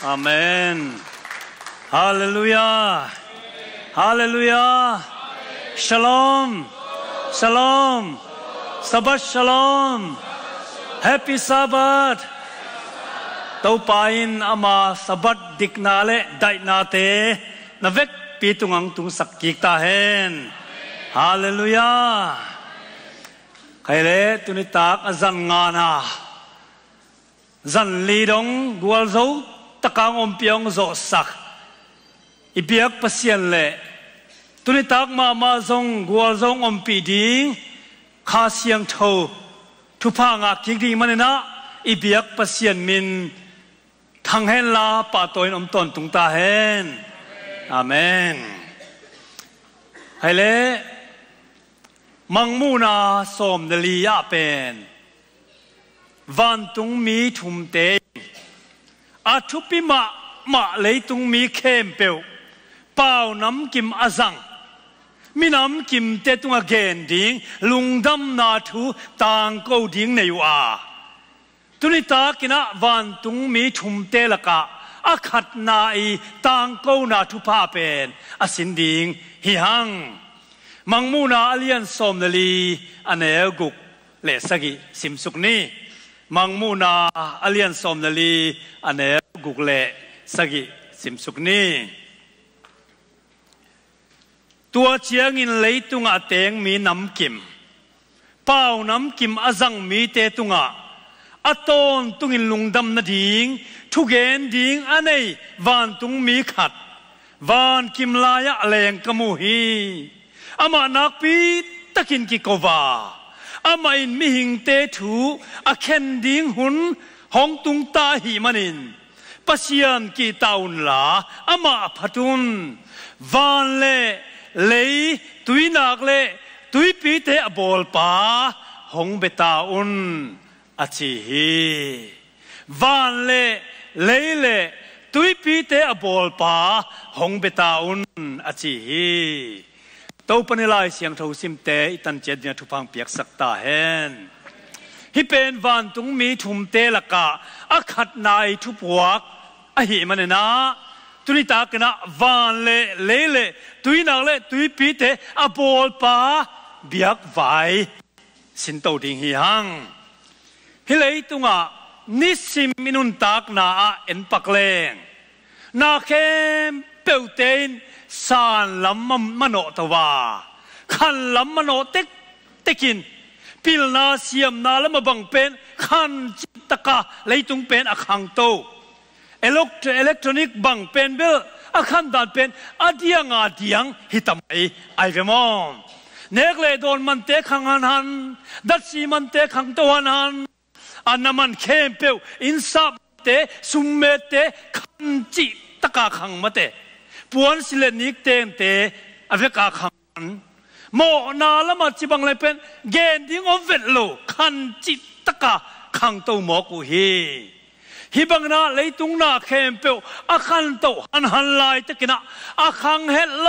อาเมนฮาเลลูยาฮาเลลูยาชโลมชโลมสบัสชโลมแฮปปี้ซาบัดเต้าปายินอามาสบัดดิกนาเลได้นาเตนเวกปีตุงังตุงสักกิกตาเฮนฮาเลลูยาใครเล่ตุนิตากอาจันงานาจันลีดงกัวโซตะกางอมเปียงโซสักอีเปียกปัสยันเล่ตุนิตากมาซงกัวซงอมปีดิงข้าเสียงโททุพางากิกดีมันนะอีเปียกปัสยันมินทั้งเฮนลาปะตัวอมตนตุงตาเฮนอาเมนใครเล่มังมูนาสมเดลียาเป็นวันตุงมีทุมเตอาทุปิมาเลยตุงมีเข้มเปียวเป่าน้ำกิมอาซังมีน้ำกิมเตตุงอเกนดิ้งลุงดำนาทูต่างกูดิ้งในว่าตุนิตากินะวันตุงมีทุมเตละกะอาขัดนาอีต่างกูนาทุพาเป็นอาสินดิ้งฮิฮังมังมูนาอเลียนสมเดลีอันเอกุกเลสกิสิมสุกนี้มังมูนาอเลียนสมเดลีอันเอกุกเลสกิสิมสุกนี้ตัวเชียงินเลยตุงอาเตงมีน้ำกิมเป่าน้ำกิมอาจังมีเตตุงอาอาตอนตุงินลุงดำนาดิ่งทุกเกนดิ่งอันเอวันตุงมีขัดวันกิมลายะแรงกมูฮีอามานักปีตะกินกิโกวาอามาอินมิหิงเตถูอาเคนดิ้งหุนห้องตุงตาหิมันินปัสยันกีตาอุนลาอามาพัตุนวานเล่เลยตุยนักเล่ตุยปีเตอบอลปาห้องเบตาอุนอาชีฮีวานเล่เล่ตุยปีเตอบอลปาห้องเบตาอุนอาชีฮีตัวปนิลายเสียงทูซิมเตอิตันเจดเนี่ยทุพังเปียกสักตาเฮนฮิเป็นวันตุงมีทุมเตละกะอาขัดนายทุบวกอหิมันนะตุนิตากนะวันเล่ตุยนักเล่ตุยปีเตอบอลปาเบียกไวสินโตดิงฮิฮังฮิเลยตุงะนิสิมินุนตากนาเอ็นปักเลงนาเข้มเปิวเตนสานลำมโนตวาขันลำมโนเต็กินปิลนาเสียมนาละมาบังเป็นขันจิตตะกะเลยตุงเป็นอคังโตอิเล็กทรอนิกบังเป็นเบลอคันดานเป็นอดียงฮิตามไอเวมอนเนกเลโดนมันเตะขังหันดัชซีมันเตะขังตัวหันอันนั้นมันเข้มเปียวอินซับเตะสุมเมเตะขันจิตตะกะขังมาเตะปวนสิเลนิกเตนเตอเวกาขังโมนาละมาจิบังเลยเป็นเกนดิ้งอเวทโลขันจิตตะกะขังโตหมอกุฮิบังนาเลยตุงนาเข้มเปียวอาขันโตหันลายตะกินะอาขังเฮลโล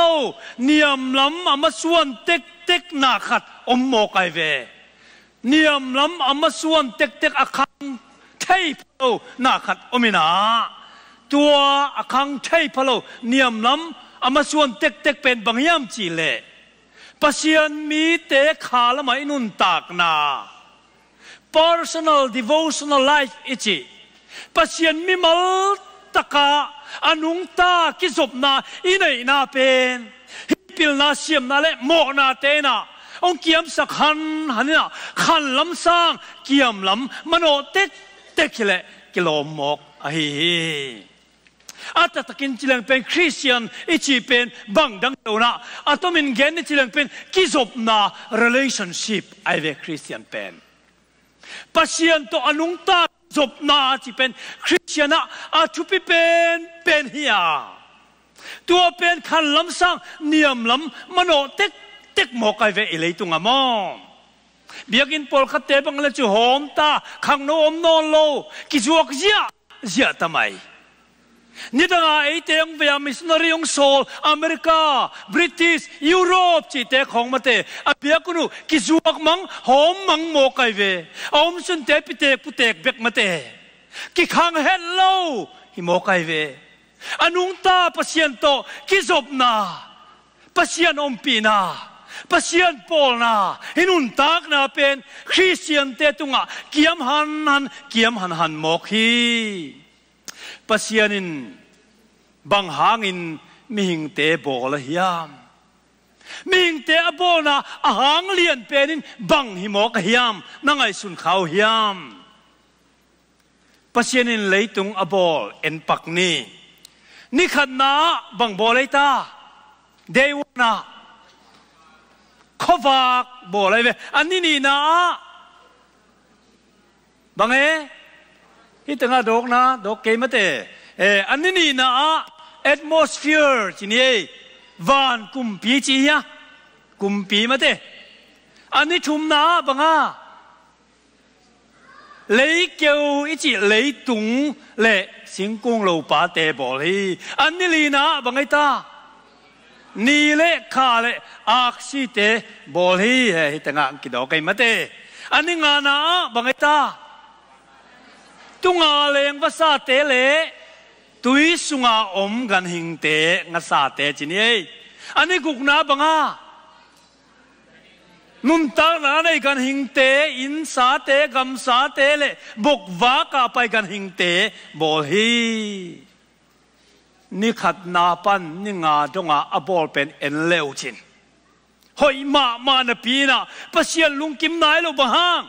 เนียมล้ำอามาส่วนเต็กนาขัดอมโมกไอเวเนียมล้ำอามาส่วนเต็กอาขังเทยโลนาขัดอมินาตัวอาคังใช่พะโลเนียมล้ำอามาส่วนเต็กเป็นบางยามจีเล่ปัสยันมีเตะขาละไม่นุนตากนา personal devotional life อิจิปัสยันมีมัลตะกาอนุงตากิจบนาอินัยนาเป็นฮิปิลนาเสียมนาเล่โมนาเตนาองเกียมสักหันนะขันล้ำสร้างเกียมล้ำมโนเต็กเล่กิโลมกไออาตตะกินจิเลงเป็นคริสเตียนอิจิเป็นบังดังเดวนะอาตมินเกนจิเลงเป็นกิจบนา relationship ไอเวคริสเตียนเป็นปัสยันโตอนุงตาจบนาจิเป็นคริสเตียนนะอาทุปิเป็นเฮียตัวเป็นขันล้ำสร้างเนียมล้ำมโนเต็กหมอกไอเวอิเลยตุงอมอเบียกินปอลคัตเตบังเลจูโฮมตาขังโนอมโนโลกิจวกเจียทำไมนี่ตั้งไอเตียงเวียมิสนารีองโซลอเมริกาบริติชยุโรปจีเตของมาเตอเบียกุนุกิจวกมังหอมมังโมกไอเวอมสุนเตปิเตปุเตกเบกมาเตกิขังเฮลโล hi mo kai ve anung ta pasien to kizop na pasien ompi na pasien pol na hinun tak na pen Christian te tunga kiam han mo khi pasienin bang hangin mi hing te bol hiam mi hing te abol na ahang lian penin bang hi mo ka hiam nangai sun khau hiam pasienin leitung abol en pakni ni khat na bang bolai ta dewana khowak bolai ve ani ni na bang hi tanga dok na dok ke mate ani ni na atmosphere chini van kumpi chi ya kumpi mate ani thum na banga lấy kêu ít chỉ lấy tung lệ sinh cung lầu bá tê bỏ đi anh đi na bằng người ta ni lệ khá lệ ác si tê bỏ đi hệ tầng ngang cái đó cái mất tê anh đi ngà na bằng người ta tung ngà leng và sa tê lệ túi sunga gần hình tê ngà sa tê chỉ ni anh đi gục na bằng à nung ta na này gan hình tế in sa tế gam sa tế lệ bộc vá cả bài gan hình tế bol hi ni khát na pan ni ngà trong ngà abol pen en leo chin hoi ma na pi na pasien lung kim nai lo bang hang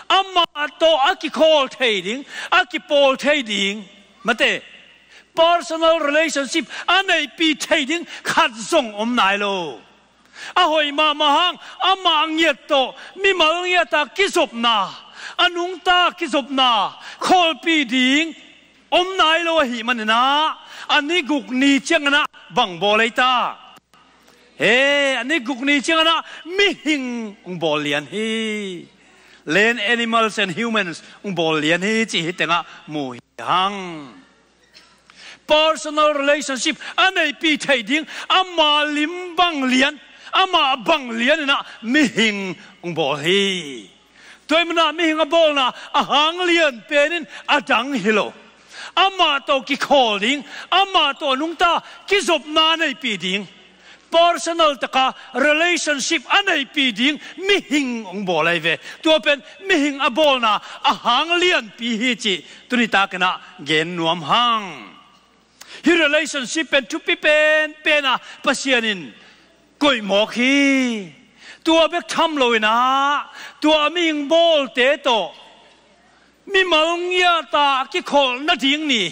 amma to aki call trading aki pol trading mate personal relationship anai pi trading khát zong nai lo ahoi ma hang ama ngiat to mi mal ngiat ta kisop na anung ta kisop na khol pi ding nai lo hi man na ani guk ni chang na bang bolai ta ani guk ni chang na mi hing bolian hi land animals and humans bolian hi chi hitenga mu hang personal relationship anai pi thai ding ama lim bang lian ama bang lian na mi hing bol hi toy mana mi hing bol na ahang lian penin adang hilo ama to ki calling ama to nungta ki zop na nei pi ding personal taka relationship anei pi ding mi hing bol ai ve to pen mi hing abol na ahang lian pi hi chi tunita kana gen nuam hang hi relationship pen tu pi pen pena pasianin koi mo khi tua bek tham loi na tua ming bol te to mi malngia ta ki khol na ding ni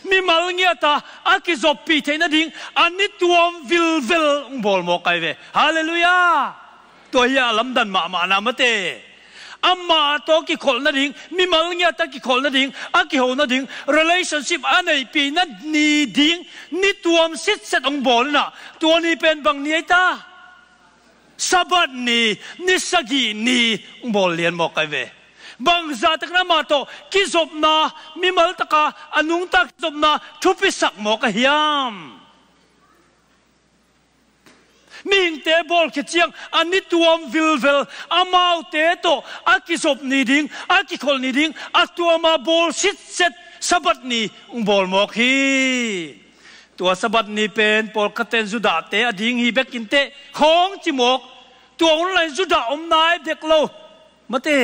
mi malngia ta aki zop pi the na ding ani tuam vil bol mo kai ve hallelujah to ya lamdan ma na mate amma to ki khol na ding mi malngia ta ki khol na ding aki ho na ding relationship anei pi na ni ding ni tuam sit set ong bol na tua ni pen bang ni ta sabat ni sagi ni bol lian mo kai ve bang za tak na ma to ki zop na mi mal taka anung tak zop na thupi sak mo ka hiam ming te bol ke chiang ani tuam vil amau te to aki zop ni ding aki khol ni ding atuama bol sit set sabat ni bol mo khi tua sabat ni pen pol katen juda te ading hi bekin te khong chimok tua online juda nai dek lo mate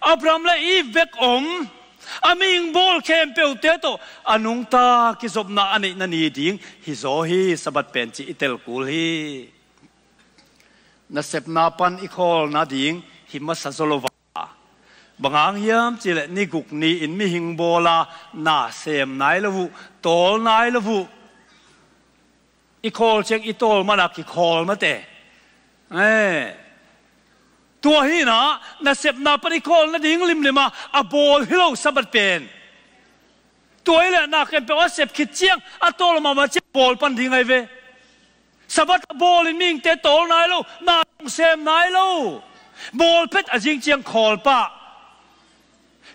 Abraham la i vek aming bol kem pe te to anung ta ki zop na ani na ni ding hi zo hi sabat pen chi itel kul hi na sep na pan i khol na ding hi ma sa zolova bangang yam chi le ni guk ni in mi hing bola na sem nai lawu tol nai lawu i khol chek i tol ma na ki khol ma te tua hi na sep na pan i khol na ding lim lima a bol hilo sabat pen tua ile na kem pe sep khit chiang a tol ma che bol pan ding ai ve sabat bol in ming te tol nai lo na sem nai lo bol pet a jing chiang khol pa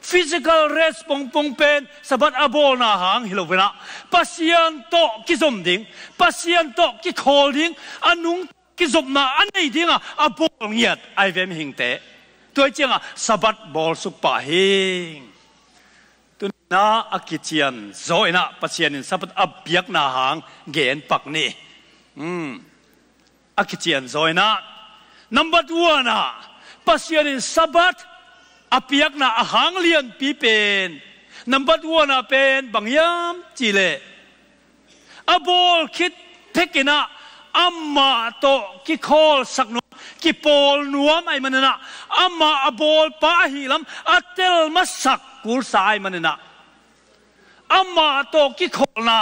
physical rest pong pen sabat abol na hang hilovena pasien to ki zom ding pasien to ki khol ding anung ki zom na anei dinga abol ngiat ai vem hing te toy chianga sabat bol su pa hing ตุนาอากิเจียนโซยนะปัสยานินสับอับเบียกนาหางเกนปักนี่อากิเจียนโซยนะนับตัวนะปัสยานินสับอับเบียกนาหางเลียนปีเป็นนับตัวนะเป็นบางยามจีเลอาบอลคิดเทกินะอัมมาโตกิคอลสักนุกิปอลนัวไม่มันนะอัมมาอาบอลปาหิลัมอัตเตลมาสักกุลสายมันนะอัมมาโตกิคอลนะ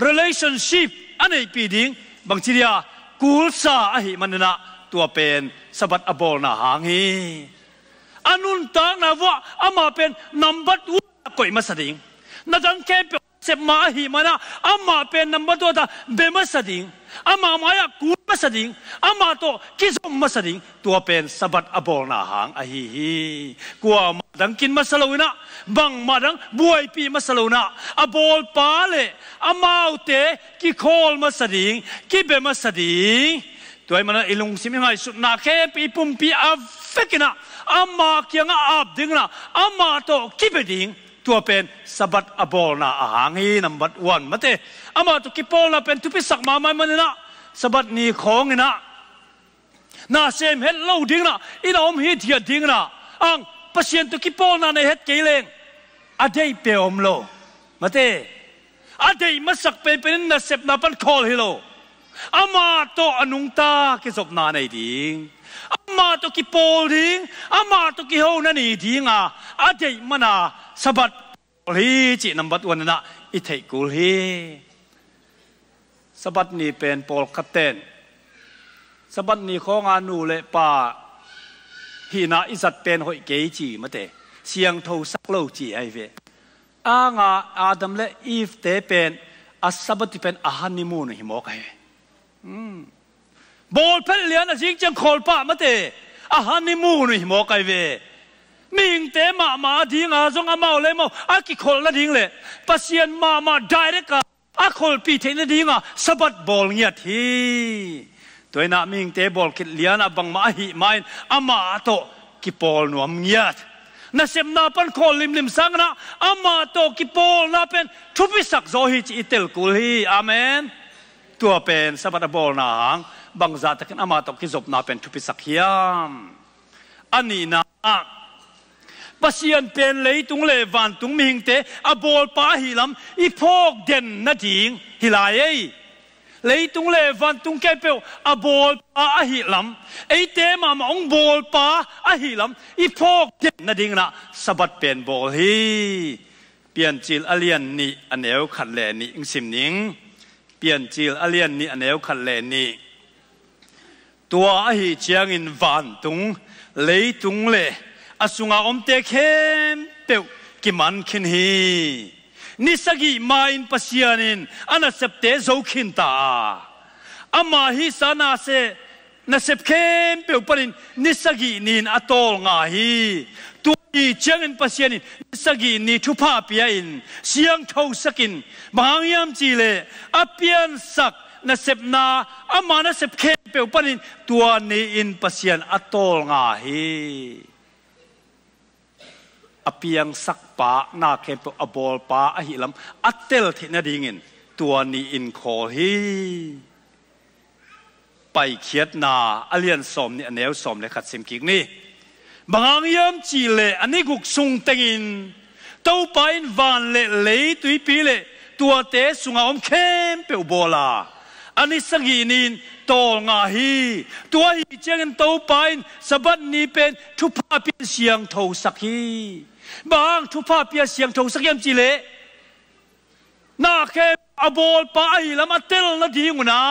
relationship อันไหนปีดิ้งบางทีอะกุลสาหิมันนะตัวเป็นสบัดอาบอลนะหางฮีอันนุนต่างนะว่าอัมมาเป็นนัมบัดวัวก่อยมาสดิ้งนั่นจังแค่เป็นเสมาหิมันนะอัมมาเป็นนัมบัดตัวตาเบมาสดิ้งอามาไม่อยากกูมาสดิ้งอามาโตกิจมาสดิ้งตัวเป็นสบัดอบอลนาหางอหิฮีกลัวมาดังกินมาสโลนะบังมาดังบวยปีมาสโลนะอบอลปาเลอามาเตกิโคลมาสดิ้งกิเบมาสดิ้งตัวมันอิลุงสิมิไงสุดนาแค่ปีปุ่มปีอาเฟกินะอามาเกียงอาบดิ้งนะอามาโตกิเบดิ้งตัวเป็นสบัดอบอลนาหางฮีนัมบัดวันมาเตอามาตุกิปอลนะเป็นทุพิสักมาไม่มันนะสบัดนี้ของนะน่าเซมเห็ดเล่าดิ้งนะอินอมฮิตเหียดิ้งนะอังปัสยันตุกิปอลนะในเห็ดเกลงอเดย์เปอมโลมาเตอเดย์มาสักเป็นน่าเซบนาปันคอลฮิโลอามาโตอนุงตากิศพนาในดิ้งอามาตุกิปอลดิ้งอามาตุกิโฮนันนี่ดิ้งอเดย์มานาสบัดลีจีนัมบัดวันนะอิเทกุลฮีสบัดนี้เป็นโปลคัตเตนสบัดนี้ของานูเลป่าฮีนาอิสัตเป็นหอยเกจีมาเตเสียงทูสักโลจีไอเวอาดัมและอีฟเตเป็นสบัดที่เป็นฮันนีมูนหิมอกไอบอลเพลเลียนจริงจังคอลป่ามาเตฮันนีมูนหิมอกไอเวมิงเตมาดิ้งจงอามาเลยมากิคอลละดิ้งเลยปัสยันมาได้เด็กอาคนปีเทนดิ้งสบัดบอลเงียทีตัวน่ะมิงเตบอลคิดเลียนบังมาหิมายอามาโตกิปอลนวมเงียดน่าเสมนาปันคอลิมสังนะอามาโตกิปอลน่าเป็นทุบิสักโซฮิจิอิเตลกุลฮีอาเมนตัวเป็นสบัดบอลนางบังซาตะกันอามาโตกิจบน่าเป็นทุบิสักฮิยามอันนี้นะปัสยันเป็นเลยตุงเลวันตุงมิงเตอบอลป้าหิลัมอีพอกเด่นนาดิ่งหิลายเลยตุงเลวันตุงแกเปียวอบอลป้าหิลัมไอเตมาองบอลป้าหิลัมอีพอกเด่นนาดิ่งนะสบัดเป็นบอลฮีเปลี่ยนจิลอเลียนนี่อันเอวขัดแลนี่อิงสิมนิงเปลี่ยนจิลอเลียนนี่อันเอวขัดแลนี่ตัวหิเจียงอินวันตุงเลยตุงเลอาสุงาอมเตเข้มเปียวกิมันขินฮีนิสกีมาอินปัสยานินอันเสพเตโจขินตาอามาฮิสานาเซนเสพเข้มเปียวปรินนิสกีนินอตอลงาฮีตัวอีเจียงอินปัสยานินนิสกีนิทุพาเปียอินเสียงเท่าสกินบางยามจีเลอเปียนสักนเสพนาอามาเสพเข้มเปียวปรินตัวนี้อินปัสยานอตอลงาฮีอเปียงสักปะนาเคปอบอลปะอหิลัมอัตเตลที่นาดิ่งตัวนี้อินโคฮีไปเขียดนาอเลียนสมนี่อันเนวสมเลยขัดสิมกิกนี่บางยามจีเลอันนี้กุกซุงเต็งเต้าไปอินวันเล่ตุยปีเลตัวเตสุงอาอมเข้มเปียวโบลาอันนี้สกีนินโตงาฮีตัวฮีเจงเต้าไปสบัดนี้เป็นทุพาเป็นเสียงเท่าสักฮีบางทุพาเปียเสียงทงสักยามจีเลน่าแค่อบอลไปแล้วมาเตลนาดีงนะ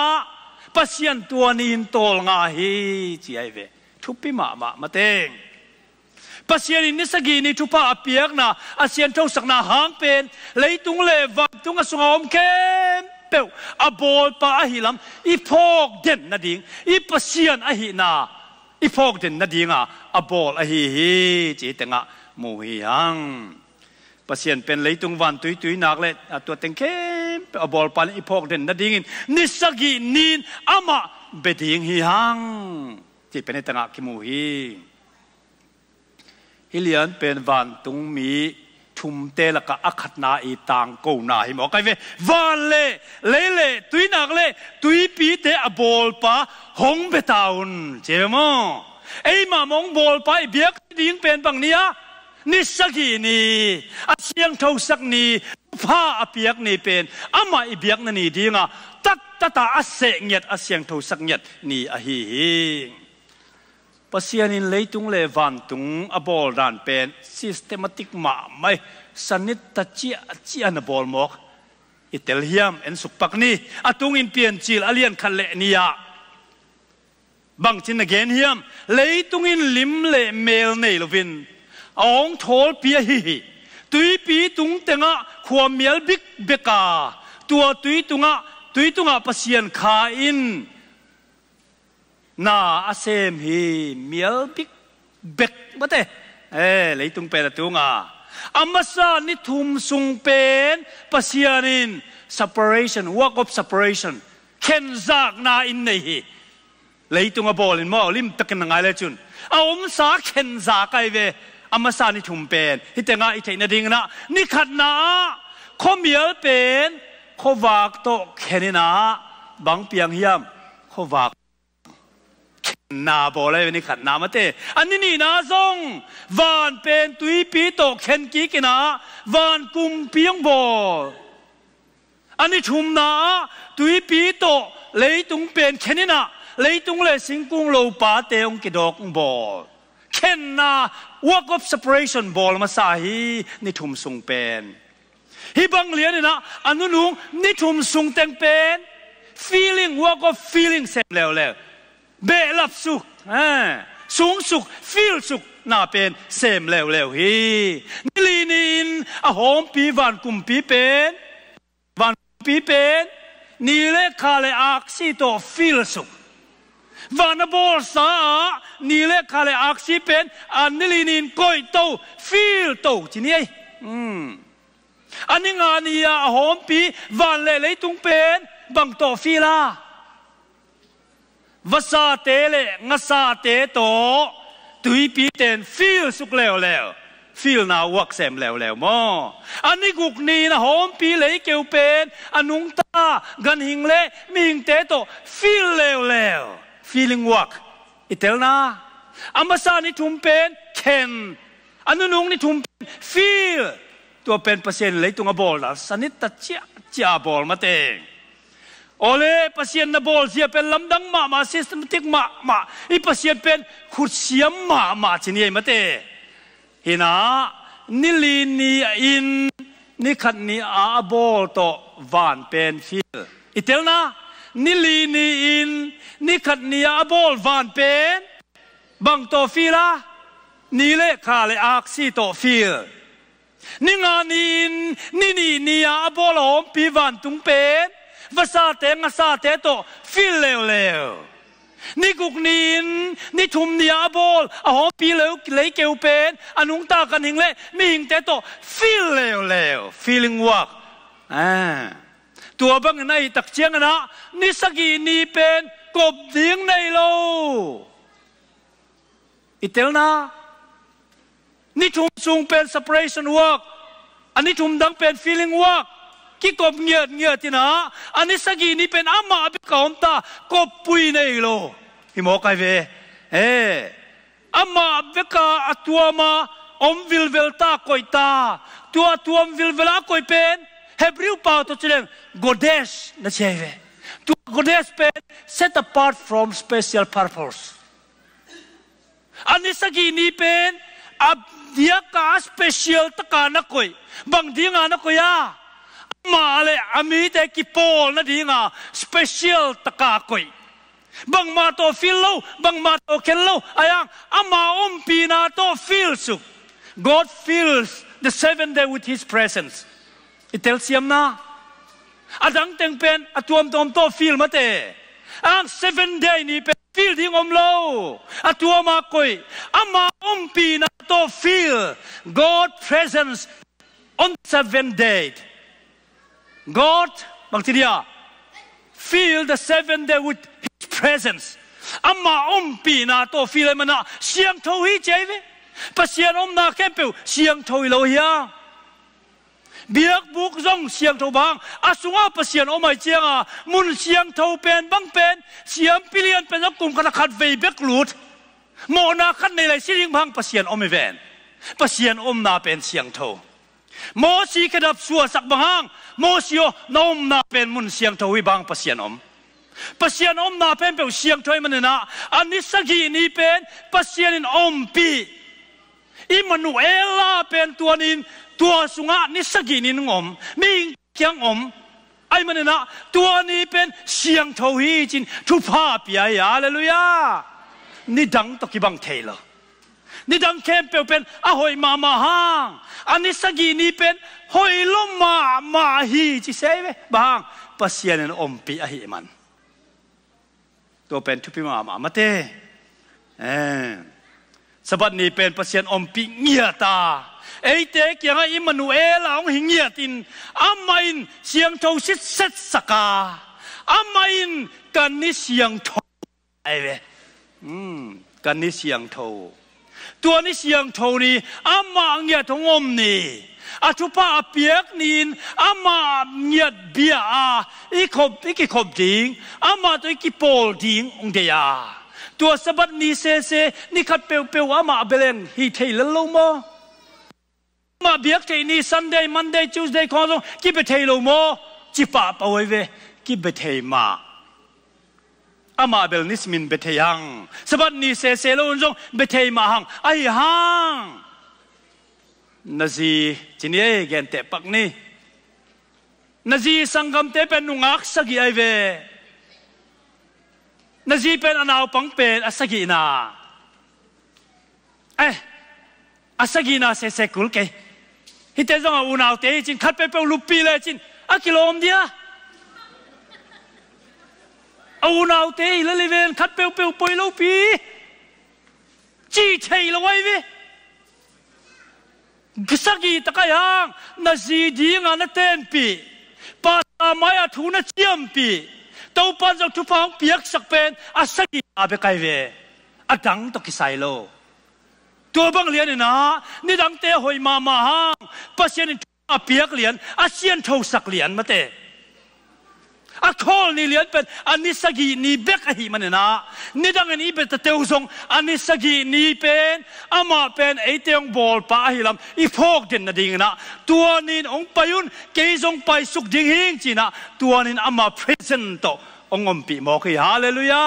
ปัสยันตัวนี้โตงาฮีจีไอเวทุพิมาเตงปัสยันนิสกีนี่ทุพาเปียกนะอาเซียนทงสักนาหางเป็นเลยตุงเลวันตุงอสุงอมเข้มเปียวอบอลไปหิลัมอีพอกเด่นนาดีอีปัสยันอหินาอีพอกเด่นนาดีงะอบอลอหิจีเตงะมูฮิยังปัสยันเป็นเลยตุงวันตุยนักเลยตัวเต็งเข้มอบอลปันอีพอกเด่นนาดิ่งนิสกีนินอามาเบดิ่งฮิยังจีเป็นในต่างกิมูฮีฮิเลียนเป็นวันตุงมีท ทุ่มเตละกะอักนาอีต่างกูนาหิมอไกเววันเล่เล่เล่ตุยนักเล่ตุยปีเตอบอลปะหงเบตาอุนเจมอไอ้มามองบอลไปเบียกดิ้งเป็นบังเนี้ยนิสกีนีอาเซียงเท่าสักนีผ้าอเปียกนี่เป็นอามาอีเบียกนั่นนี่ดีงะตักตาอาเสงเงียดอาเซียงเท่าสักเงียดนี่อาฮีภาษาอินเลยตุงเลวันตุงอบอลรันเป็น systematic มาไม่สนิทตัดเจียนบอลมอกอิตาเลียมเอ็นสุกปักนี่อาตุงอินเปลี่ยนจีลอาเลียนคันเลนียบางทีนักเรียนเฮียมเลยตุงอินลิมเลเมลในลวินองทอลเปียฮีตุยปีตุงเตงะความเมียลบิกเบกาตัวตุยตุงะภาษาขาอินน่าอาเซมฮีเมียลบิกเบกบัดเลยตุงเป็นตุงะอามาซานิทุมสุงเป็นภาษาอิน separation work of separation เข็นจากนาอินในฮีเลยตุงะบอลินมอลิมตะกันงไงเลยจุนเอาอมสาเข็นจากไกเวอามาซานิทุมเป็นฮิตเตงะอิเทนดิงนะนี่ขัดนาข้อเมียลเป็นข้อวากโตเข็นนะบางเปียงเฮียมข้อวากนาบอเลยนี่ขัดนามาเตอันนี้นี่นาซงวานเป็นตุยปีโตเข็นกีกินะวานกุมเปียงบออันนี้ทุมนาตุยปีโตเลยตุงเป็นเข็นนะเลยตุงเลยสิงกุงโลปาเตองกิดอกบอเข็นนา work of separation บอลมาสาฮีนี่ทุมสุงเป็นฮิบังเลียนนะอันนู้นนี่ทุมสุงเต็งเป็น feeling work of feeling เสร็จแล้วเบลับสุขสูงสุข feel สุขน่าเป็นเสมแล้วฮีนี่ลีนินอะหอมปีวันกุมปีเป็นวันปีเป็นนี่เล็กคาเลอักซิโต feel สุขวันบอลสานี่เล็กคาเลอักซิเป็นอันนี่ลีนินก้อยโต feel โตจีนี่อันนี้งานนี้อะหอมปีวันเลยตุงเป็นบังโต feel ละวสาเตเลงสาเตโตตุยปีเตนฟีลสุกแล้วฟีลนาวักเซมแล้วมออันนี้กุกนีนะหอมปีเลยเกี่ยวเป็นอนุงตากันหิงเล่มีหิงเตโตฟีลแล้วfeeling work อิเตลนาอามาซานี่ทุมเป็นเคนอันนุงนี่ทุมเป็นฟีลตัวเป็นเปอร์เซ็นต์เลยตุงบอลละสนิทตัดเจียบอลมาเตงโอเล่ภาษาหน้าบอลเสียเป็นลำดังมา systematic มาอีภาษาเป็นขุดเสียมมาที่นี่มาเตะเห็นนะนิลีนีอินนิขัดนีอาบอลโตวานเป็นฟิลอิเตลนะนิลีนีอินนิขัดนีอาบอลวานเป็นบังโตฟิลานี่เล่คาเลอักซิโตฟิลนิงานินนีอาบอลหอมปีวานตุงเป็นภาษาเตงภาษาเตโตฟิลแล้วนี่กุกนินนี่ทุมเนียบอลหอมปีเลวเลยเกี่ยวเป็นอนุงตากันหิงเล่มีหิงเตโตฟิลแล้ว feeling work ตัวบังในตักเชียงนะนี่สกีนี่เป็นกบดิ้งในโลอิเตลนะนี่ทุมสูงเป็น separation work อันนี้ทุมดังเป็น feeling workกี่กบเงียที่นะอันนี้สกีนี่เป็นอามาเป็นกอมตากบปุยในโลหิมอไกเวอามาเป็นกาตัวมาอมวิลเวลตาคอยตาตัวอมวิลเวลาคอยเป็นเฮบริวป่าตัวเจริญโกเดสนะเชเวตัวโกเดสเป็น set apart from special purpose อันนี้สกีนี่เป็นอับเดียกา special ตะการนักคอยบางดีงานักคอยมาเลยอามีแต่กิโปนั่นดีงา special ตะกาคอยบางมาโตฟิลโลบางมาโตเคนโลอายังอามาปีนาโตฟิลสุ God fills the 7 day with His presence อิเตลเซียมนะอาดังเต็งเป็นอาตัวมโตฟิลมาเตอัง7 day นี่เป็นฟิลที่งมโลอาตัวมาคอยอามาปีนาโตฟิล God presence on 7 day God บางทีเดีย feel the 7 day with His presence อามาปีนาโตฟิลเลยมันนะเสียงโทฮีเจวิปัสยานนาแค่เปล่าเสียงโทฮีโลเฮีย เบียกบุกจงเสียงทบางอาสุงอาประเสียนอไม่เจียงมุนเสียงทบเป็นบังเป็นเสียงปิเลียนเป็นกลุ่มขนาดเวเบกลูดโมนาขันในไรสิ่งพังประเสียนอไม่เวนประเสียนนาเป็นเสียงทโมสีกระดับสัวสักบางโมสีโอนอมนาเป็นมุนเสียงทวิบางประเสียนประเสียนนาเป็นเปลวเสียงทวิมันนะอันนี้สกีนี้เป็นประเสียนปีอิมานูเอลาเป็นตัวนินตัวสุงะนิสกีนินมีเกียงไอ้มันนะตัวนี้เป็นเสียงทวีจินทุพาปียาเลลุยานี่ดังตกิบังเทลนี่ดังเข้มเปลวเป็นอะหอยมาห้างอันนี้สกีนี้เป็นหอยลมมาฮีจิเซเวบางประเสียนปีอะหิมันตัวเป็นทุพิมาเตสบัดนี้เป็นประเสียนปีเงียตาเอเตเกียงอิมานูเอลองหิงเงียตินอามาอินเสียงโทสิเซสกาอามาอินกันนิเสียงโทไอเวกันนิเสียงโทตัวนิเสียงโทนี่อามาเงียทงนี่อาชุปาเปียกนินอามาเงียเบียอีกขบดิงอามาตัวอีกโปลดิงองเดียตัวสบัดนี้เซนี่ขัดเปลวอามาเบลงฮีเทลลงมามาเบียกเทนี่ Sunday Monday Tuesday ของเรากิบเทลงมาจิปะปะไว้เวกิบเทมาอามาเบลนิสมินเบเทยังสบัดนี้เซลงจงเบเทมาหังไอหังนาซีจินเย่เกนเตปักนี่นาซีสังกัมเตเป็นนุงักสกีไอเวนาซีเป็นอนาวปังเป็นอสกีนาอสกีนาเซกุลเกฮิตเตจงอุนาวเตจินขัดไปเปลุปีเลยจินอะกิโลมเดียอุนาวเตยละเลเวนขัดเปลปอยลุปีจีเทยละไว้เวกสกีตะกยังนาซีดีงานเต้นปีปาตามายทุนเจียมปีตัวปันจากทุพางเปียกสักเป็นอสกีอาเบกไกเวอดังตกิไซโลตัวบังเลียนนะนี่ดังเตะหอยมาห้างปัสเซียนเปียกเหรียญอาเซียนทูสักเหรียญมาเตะอาคอลนี่เหรียญเป็นอันนี้สกีนี่เบกหิมันนะนี่ดังอันนี้เป็นเตวทรงอันนี้สกีนี่เป็นอามาเป็นไอเตียงบอลป้าหิลำอีพอกเด่นนะดิ่งนะตัวนี้องไปยุนเกยจงไปสุกดิ่งหิงจีนะตัวนี้อามาพรีเซนต์องอมปีบอกให้ฮาเลลูยา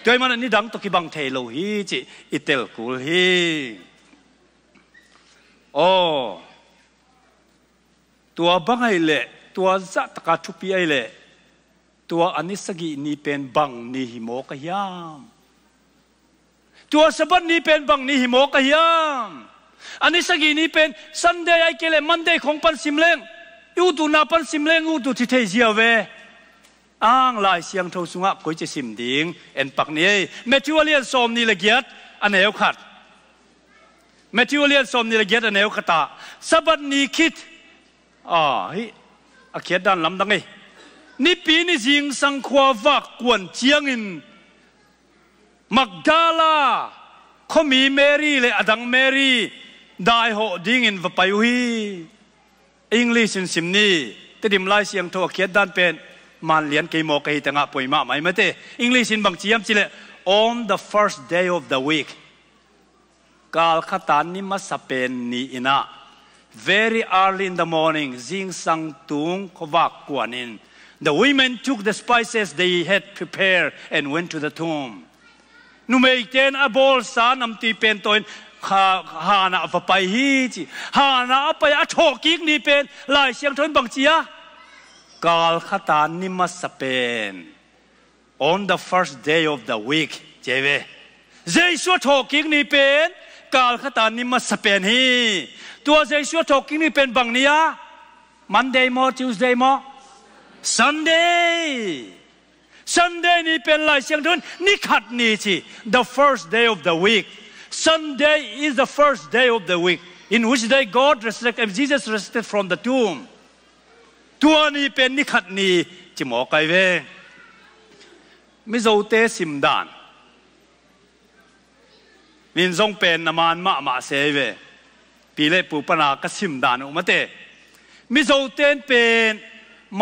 ด้วยมันนี่ดังตกิบังเทโลฮีจิอิเตลกุลฮีโอตัวบังไอเล่ตัวจัตกาทุปีไอเล่ตัวอันนี้สกีนี่เป็นบังนี่หิโมกยามตัวสบันนี่เป็นบังนี่หิโมกยามอันนี้สกีนี่เป็นซันเดย์ไอเกเลมันเดย์ของปันซิมเลงยูตูนาปันซิมเลงยูตูที่เทเจียเวอ้างลายเสียงทูสุงะกุยจะสิมดิงเอ็นปักนี้เมทิวเลียนสมนี่ละเกียดอันเอวขัดเมทิวเลียนสมนี่ละเกียดอันเอวขัดตาสบันนี่คิดเฮ้ยอาเขียดด้านลำดังไงนี่ปีนี่จิงสังขวาวักกวนเจียงอินมักดาลาเขามีเมรี่เลยอดังเมรี่ได้หอดิ้งอินวไปหุยอังกฤษสิมนี่แต่ดิมลายเสียงโทอาเขียดด้านเป็นมันเลี้ยนเกยโมเกยแต่งะป่วยมาไหมไม่เต้อังกฤษบางจีมจิเล on the first day of the week กาลขตานนิมัสเป็นนี่อินะ very early in the morning จิงสังตุงขวักกวนอิน the women took the spices they had prepared and went to the tomb นุเมย์เจนอบอลสานำตีเป็นตัวหานาไปฮีจิหานาไปอโชกิกนี่เป็นลายเสียงทนบางจีกาลขตานนิมัสเป็น on the first day of the week เจเวเจสัวโชกิกนี่เป็นกาลขตานนิมัสเป็นฮีตัวเจสัวโชกิกนี่เป็นบางนี้Monday มั้ง Tuesday มั้ง Sunday นี่เป็นลายเสียงทนนี่ขัดนี่จิ the first day of the week Sunday is the first day of the week in which day God resurrected Jesus resurrected from the tombตัวนี้เป็นนิขัดนี้จิหมอไกเวมิโซเตสิมดานมินซงเป็นนามานมาเสเวปีเล่ปูปนากสิมดานอุมาเต มิโซเต้นเป็น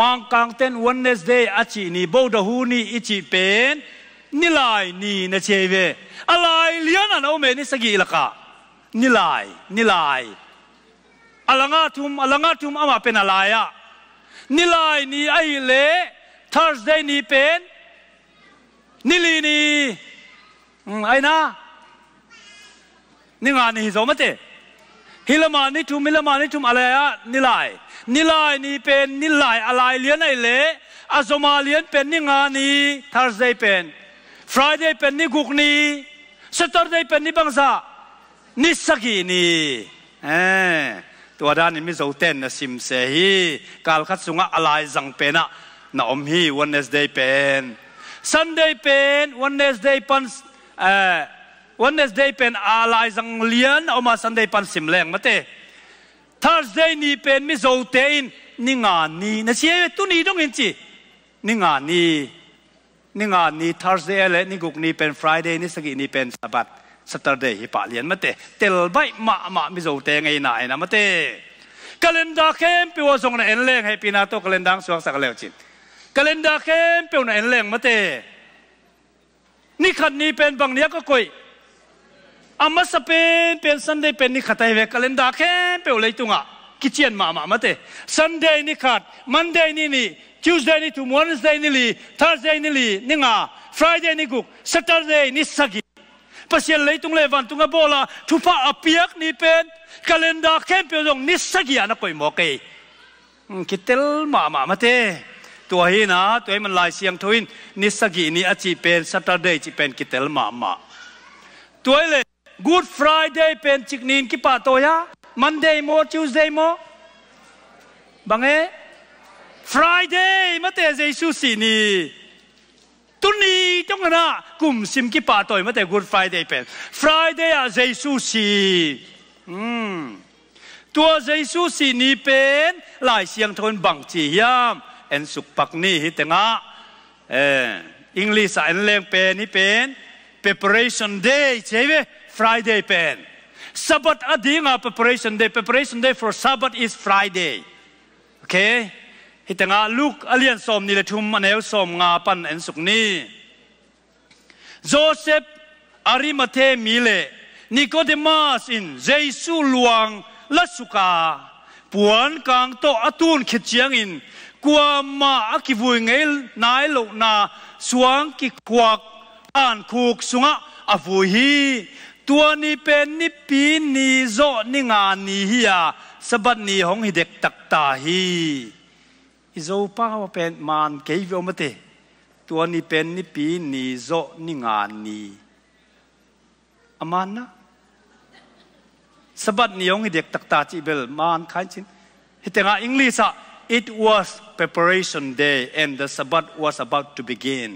มังกังเต้นวันเนสเดย์อาชีนี่โบดาฮูนี่อิจิเป็นนิลายนี่นะเชเวอะไรเลี้ยนอันเอาเมนิสกีละกะนิลายอลังอาทุมอามาเป็นอะไรอะนิลายนี่ไอเล่ Thursday นี่เป็นนิลีนี่ไอ้นะนี่งานนี่สมมติฮิลามานี่ทุมอะไรอะนิลายนี่เป็นนิลายอะไรเลี้ยนไอเล่อาสมาเลี้ยนเป็นนิงานนี่ Thursday เป็น Friday เป็นนิกุกนี่ Saturday เป็นนิบังซานิสกีนี่ตัวด้านนี้มิโซเต้นนะซิมเซฮีการคัดสุงะอะไรจังเป็นอะนะอมฮี Wednesday เป็น Sunday เป็น Wednesday ปันWednesday เป็นอะไรจังเลียนเอามา Sunday ปันสิมแรงมาเต้ Thursday นี่เป็นมิโซเต้นนิงานนี่นะเชื่อตุนี่ต้องเห็นจีนิงานนี่ Thursday และนิกุกนี่เป็น Friday นิสกีนี่เป็นสับัดSaturday ฮิปะเลียนมาเตะเตลใบมามิโซเตงไงนายนะมาเตะkalender เข้มเปียวส่งในเอ็นเล่งให้ปีนาโตkalender สวกสักแล้วจินkalender เข้มเปียวในเอ็นเล่งมาเตะนี่ขัดนี่เป็นบางเนี้ยก็คุยอามาสเปนเป็น Sunday เป็นนี่ขัดไทยเวkalender เข้มเปียวเลยตุงอ่ะกิจเชียนมาเตะ Sunday นี่ขัด Monday นี่ Tuesday นี่ Wednesday นี่ Thursday นี่งา Friday นี่กุก Saturday นี่สกีปัจจัยเลยตุงเลวันตุงโบลาทุพะอภิยักนี่เป็นkalender เข้มเปียวส่งนิสกีนะคุยหมอกเกยคิดเตลมาเตตัวฮีนะตัวให้มันลายเสียงทวินนิสกีนี่อาจีเป็น Saturday จีเป็นคิดเตลมาตัวเลย Good Friday เป็นจิกนินกิปะโตยะ Monday โม Tuesday โมบังFriday มาเตเจสุสีนี่ตุนี้จงนะกุมซิมกิปะโตยมาเต Good Friday เป็น Friday อะเจสุสีตัวเจสุสีนี่เป็นหลายเสียงทนบังจียามเอ็นสุกปักนี่ฮิตงะอังกฤษอันเล่งเป็นนี่เป็น Preparation Day ใช่ไหม Friday เป็น Sabbath อดีงะ Preparation Day for Sabbath is Friday โอเคฮิตงะลูกอเลียนสมนี่เลยทุ่มอันเอลสมงาปันเอ็นสุกนี่โจเซฟอาริมาเทมิเลนิโคเดมัสอินเจสุลวงลัสุกาปวนกางโตอตุนขิดเจียงอินกัวมาอักิวุยเงลนายโลนาสวงกิควักอ่านคูกสุงะอวุฮีตัวนี้เป็นนิปีนีโจนิงานนี้ฮิยาสบัดนี้ของฮิเด็กตักตาฮีอิโจป้าว่าเป็นมานเกยวิโอมเตตัวนี้เป็นนิปีนีโจนิงานนี้อามันนะสบัดนี้ของฮิเด็กตักตาจีเบลมานขันจินฮิตงะอังกฤษit was preparation day and the Sabbath was about to begin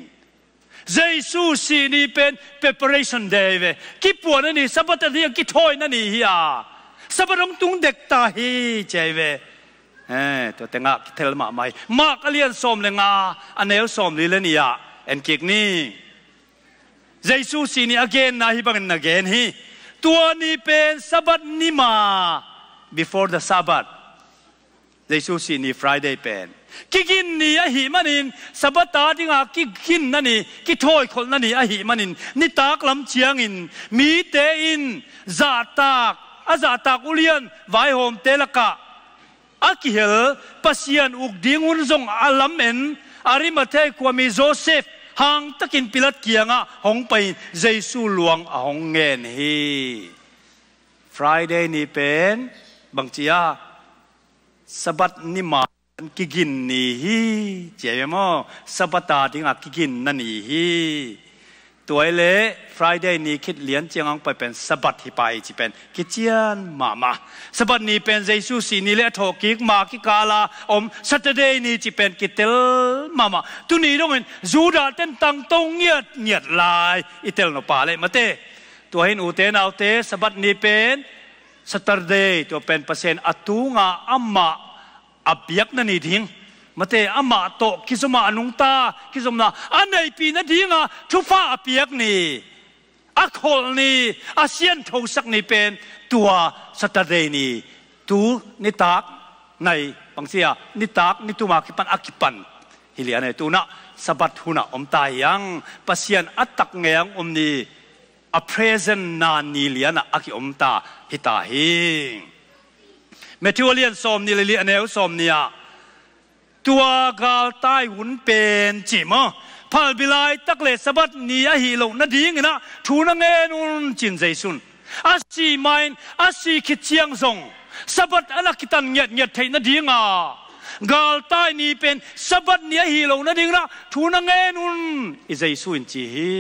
เจสุสีนี่เป็น preparation day เว้ยกิปวดนั่นนี่สับัดเรียกกิถอยนั่นนี่ฮิอาสับัดองตุงเด็กตาฮีเจเว้ตัวแต่งะเทลมาไม่มากเลียนสมเลยงาอันเอลสมลีเลนี่อ่ะเอ็นกิกนี่เจสุสีนี่ again นะฮิบังนะ again ฮีตัวนี้เป็นสับัดนี่มา before the Sabbathเจสุสีนี่ Friday เป็นกินนี่อหิมันินสับตาที่งากินนั่นนี่กิถอยคนนั่นนี่อหิมันินนิตากลำเชียงอินมีเตอินซาตากอุเลียนไวโฮมเตลกะอากิเฮลปัสยันอุกดิงุนซงอาลัมเอ็นอาริมาเทความีโจเซฟหางตะกินปิลัดเกียงอ่ะหงไปเจสุหลวงหงเงินฮี Friday นี่เป็นบางทีอ่ะสบัดนิมากิกินนี่ฮีเจ้าโมสบัดตาที่งากิกินนั่นนี่ฮีตัวเล่ Friday นี่คิดเลี้ยนเจียงไปเป็นสบัดที่ไปที่เป็นกิจยันมาสบัดนี่เป็นเจสุสีนี่เละทอกิกมากิกาลาSaturday นี่ที่เป็นกิเตลมาตุนี้ต้องเป็นจูดาเต้นตังตงเงียดลายอิเตลโนปาเลยมาเต้ตัวเห็นอุเตนเอาเตสบัดนี่เป็นSaturday ตัวเป็นเปอร์เซ็นต์อตุงาอัมมาอับยักนั่นนี่ทิ้งมาเตะอัมมาโตคิสมาอนุงตาคิสมาอันไหนปีนั่นทิ้งอ่ะทุฟ้าอับยักนี่อักโคลนี่อาเซียนทศกนี่เป็นตัว Saturday นี่ตัวนิตากใน บางเสียนิตากนิตุมาคิปันอากิปันฮิเลียนตัวน่ะสบัดหุนะอมตายยังปัสยันอัตตักเงียงอมนีa present นานีเลียนอากิอมตาฮิตาฮิงเมทิวเลียนสมนิเลียนเอวสมเนี่ยตัวกาลใต้หุ่นเป็นจิมะพาลบิลายตักเลสบัดนี่ฮิโลนาดีงนะทูนังเอนุนจินใจสุนอาศีมายน์อาศีคิดเชียงซงสบัดอนักกิตันเงียดเงียดไทยนาดีงากาลใต้นี่เป็นสบัดนี่ฮิโลนาดีงนะทูนังเอนุนอิใจสุนจีฮี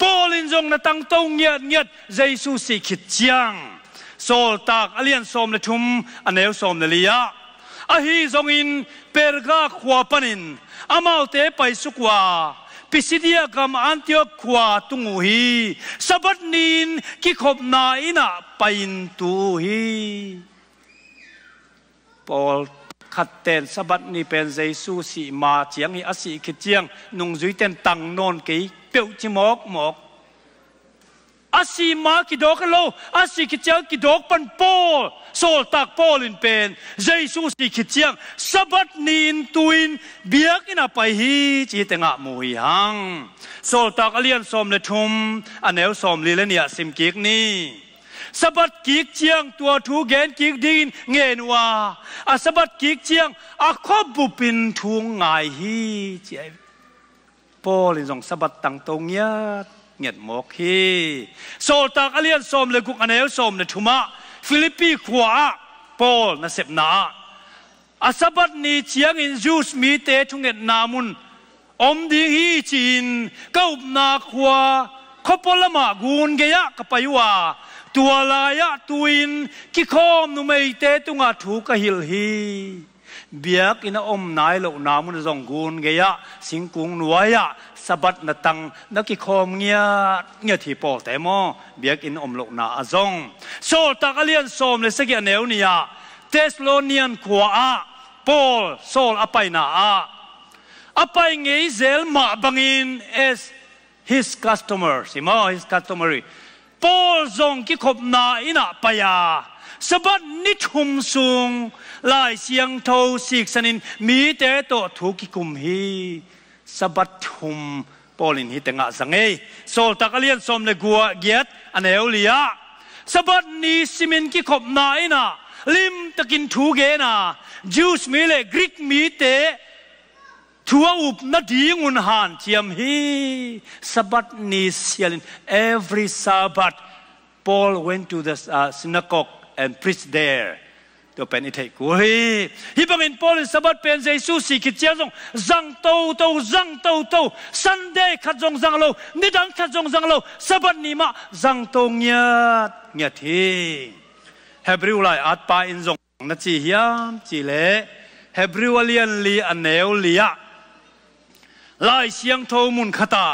ปอลินจงนาตังตงเงียดเงียดใจสุสิคิดเชียงโซลตากอเลียนสมเลทุมอันเอวสมเลลียะอาฮีจงอินเปรกาขวาปนินอามาเตไปสุกวาพิสิเดียกามอันเตียขวาตุงฮีสบัดนินกิขบนาอินะไปอินตูฮีปอลขัดเต้นสบัดนี้เป็นใจสู้สีมาเจียงฮีอาศีคิดเจียงนุ่งจุยเต้นตังนอนกีเปียวจิมอกหมอกอาศีมากิดอกโลอาศีคิดเจียงกิดอกปันปอลโซลตักปอลินเป็นใจสู้สีคิดเจียงสบัดนินตุยนเบียกินาไปฮีจีเตงะมุยหังโซลตักอเลียนสมเลทุมอันเอวสมลีเลเนียสิมกิกนี่สบัดกิกเจียงตัวทูเกนกิกดินเงินว่าอาสบัดกิกเจียงอาคบบุปินทุงไงฮีเจปอลินส่งสบัดตังตรงเงียดเงียดหมอกฮีโซลตักอเลียนสมเลกุกอันเอวสมเลทุมะฟิลิปปีขวาปอลน่ะเสพนาอาสบัดนี้เชียงอินจูสมีเตทุงเงินนามุนอมดีฮีจีนก้าวนาขวาขบละมากูนเกียกับไปว่าตัวลายะตุยนกิคอมนุไม่เตตุงาถูกหิลฮีเบียกินอมนายโลนามุนจงกูนเกียสิงกุงนวยะสบัดนตังนักกิคอมเงียที่ปอแต่มอเบียกินอมโลนาอจงโซตักเลียนสมเลสกีเนวเนียเทสโลเนียนขวาปอลโซลอภัยนาอภัยเงยเซลมาบังอิน as his customer สิมา his customary ปอลจงกิขบนาอินะปยาสบัดนิทุมซุงลายเสียงโทสิกสนินมีแต่โตถูกกิกุมฮีสบัดทุมปอลินฮิตงะสังเอโซลตักเลียนสมเลกัวเกียตอันเอวเลียสบัดนี้สิมินกิขบนาอินะลิมตะกินถูเกนะจูสมีเลกรีกมีเตทัวอุบนาดีงุนหานเทียมฮีสบัดนี้เสียลิน every Sabbath Paul went to the synagogue and preached there ตัวเป็นอิทธิกุยฮิบังอินปอลสบัดเป็นเยซูสิกิจเจ้าจังโตซันเดย์ขัดจงจังโลนิดังขัดจงจังโลสบัดนี้มาจังโตเงียดทีเฮบริวไลอัดปาอินจงนัจีเฮียมจีเล่เฮบริวเลียนลีอันเนวลียไล่เสียงโทมุนขตา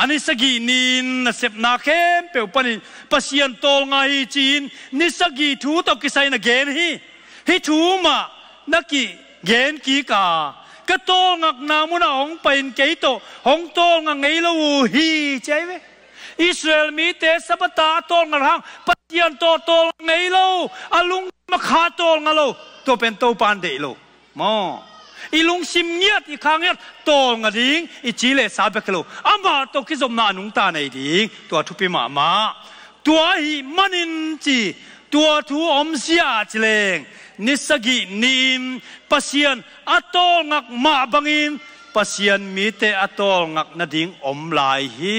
อันนี้สกีนินเสพนาเข้มเปลวปนินปัสยันโตงาฮีจีนนิสกีทูตกิไซนักเกนฮิทูมานักกีเกนกีกากระโตงักนามุนาองเป็นเกยโตหงโตงักไงลูฮีใช่ไหมอิสราเอลมีเตสปตาโตงักหางปัสยันโตไงลูอาลุงมาขาโตงักลูตัวเป็นโตปานเดลูมออีลุงซิมเงียดอีข้างเงียดโตงะดิ้งอีจีเลสาเบกโลอามาโตกิจมนานุงตาในดิ้งตัวทุปิมาตัวฮีมันินจีตัวทูอมเสียจิเลงนิสกีนิมปัสยันอัตโตงักมาบังอินปัสยันมีเตอัตโตงักนาดิ้งอมลายฮี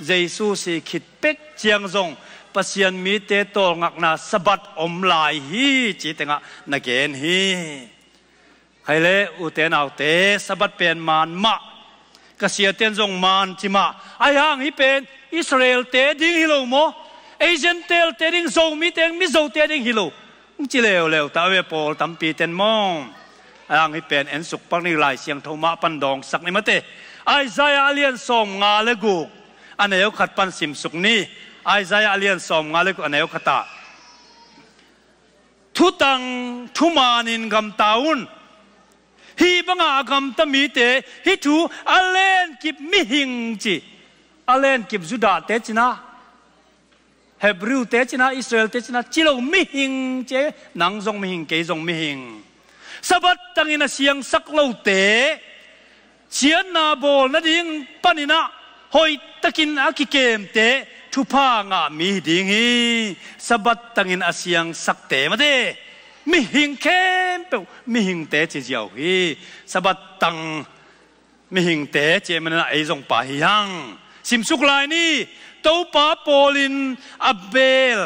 เยซูสิคิดเป็กเจียงจงปัสยันมีเตโตงักนาสบัดอมลายฮีจีเตงะนาเกนฮีใครเล่อุเตนเอาเตสบัดเป็นมานมะกษีเตียนจงมานจิมาไอ้ห่างฮิเป็นอิสราเอลเตดิ้งฮิโลโมเอเจนเตลเตดิ้งโซมีเตงมิโซเตดิ้งฮิโลจิเลวตาเวปอลตัมปีเตนมองไอ้ห่างฮิเป็นเอ็นสุกปังนิลายเสียงโทมาปันดองสักนิมเตไอ้ใจอาเลียนส่งงาเลกูอันเอวขัดปันสิมสุกนี้ไอ้ใจอาเลียนส่งงาเลกูอันเอวขัดตาทุตังทุมานินกำตาอุนฮีบังอากรรมตมีเตฮิทูอเลนกิบมิหิงจีอเลนกิบจุดาเตจินะเ Hebrew te china Israel te china chilo mi hing che nang zong mi hing ke zong mi hing sabat tangina siang saklo te chian na bol na ding panina hoi takin akikem te thupa nga mi ding hi sabat tangin asiang sakte ma de mi hing kem pe mi hing te che jiao hi sabat tang mi hing te che mana ai zong pa hi hang sim suk lai ni to pa polin abel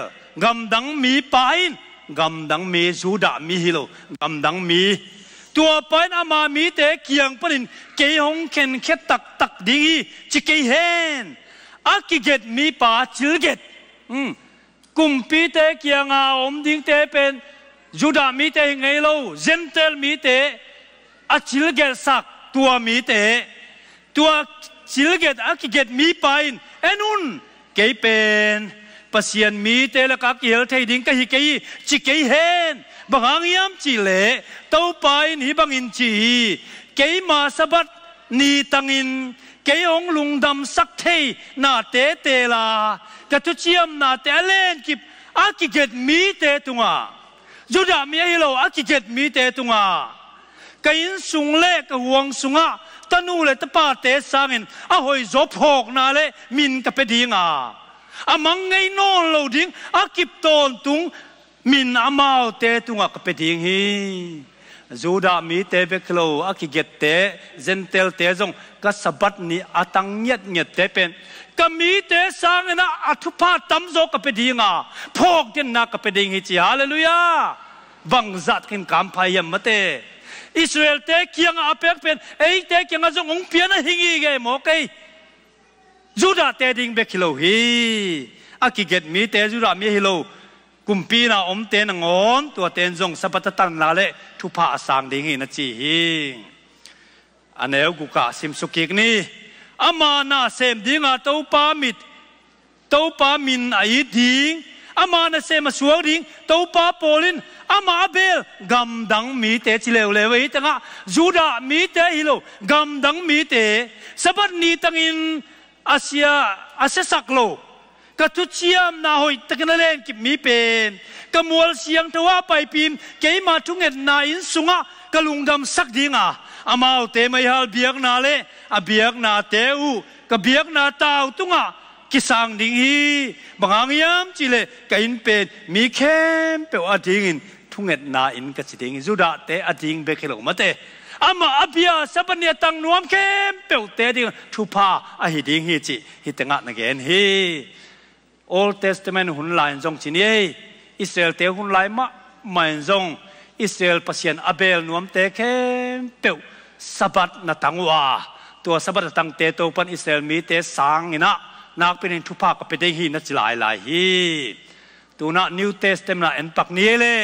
gam dang mi pain gam dang mi juda mi hilo gam dang miตัวไปอามามีแต่เกียงปนินเกยหงเข็นแค่ตักดีจิเกยเฮนอากิเกตมีป่าจิลเกตกุมปีแต่เกียงอาอมดิ้งแต่เป็นยูดามีแต่ไงเราเซนเตลมีแต่อาจิลเกตสักตัวมีแต่ตัวจิลเกตอากิเกตมีไปเอ็นุนเกยเป็นปัสยันมีแต่ละกักเยลไทยดิ้งก็ฮิเกยจิเกยเฮนบางยามจีเล่เต้าไปนี่บางอินจีเกยมาสะบัดนี่ตังอินเกยองลุงดำสักเทนาเตเตลากระทุเชียมนาเตเลนกิบอากิเกตมีเตตุงาจุดามีให้เราอากิเกตมีเตตุงากยินสุงเล่กห่วงสุงะตนูเลตปาเตสังอินอาหอยจบหอกนาเลมินกับเปดีงาอามังไงนอนเราดิ้งอากิบตอนตุงมินอามาเตตุงกับเปดิงฮีจูดามีเตเบคโลอากิเกตเตเซนเตลเตจงกัสบัดนี้อาตังเงียดเตเป็นก็มีเตสังนะอัทุพาตัมโซกับเปดิงาพอกเดนนักกับเปดิงฮีจีฮาเลลูยาบังจัดกินกำพายมเตอิสราเอลเตเกียงอาเปกเป็นเอเตเกียงอาจงองเปียนหิงอีเกมโอเคจูดาเตดิงเบคโลฮีอากิเกตมีเตจูดามีฮิโลกุมปีน่ะอมเตนงอนตัวเตนจงสัพพะตันลาเลทุพาสางดิ่งนะจีหิงอันเอวกุกะสิมสุกิกนี่อามานาเซมดิ่งอาเต้าปามินไอดิ่งอามานาเซมาสวงดิ่งเต้าปาโปลินอามาเบลกำดังมีเตจิเลวเลวอีตั้งอ่ะจูดามีเตฮิโลกำดังมีเตสัพพะนี้ตั้งอินอาเซียสักโลกระทุเชียมนาหอยตะกันเล่นกิบมีเป็นกระมวลเสียงทว่าไปพิมเกยมาทุงเอ็ดนาอินสุงะกระลุงดำสักดิ่งอ่ะอามาเตไม่ฮัลเบียกนาเล่อาเบียกนาเตอูกระเบียกนาตาวตุงอ่ะกิสังดิ่งฮีบางยามจิเลกอินเป็นมีเข้มเปอดิ่งทุงเอ็ดนาอินกระสิดิ่งจุดาเตอดิ่งเบกเหลวมาเตอามาอภิยาสัพเนียตังนวมเข้มเปอเตดิ่งทุพาอหิดิ่งฮีจิฮิตงะนักเกนฮี Old Testament หุ่นลายจงชินีอิสราเอลเตหุ่นลายมะไม่จงอิสราเอลปัสยันอาเบลนวมเตเข้มเปวสับัดนาตังวาตัวสับัดตังเตโตปันอิสราเอลมีเตสังอินะนักเป็นทุพากับเป็นหินนัจลายฮีตัวน่ะ New Testament น่ะเอ็นปักนี้เลย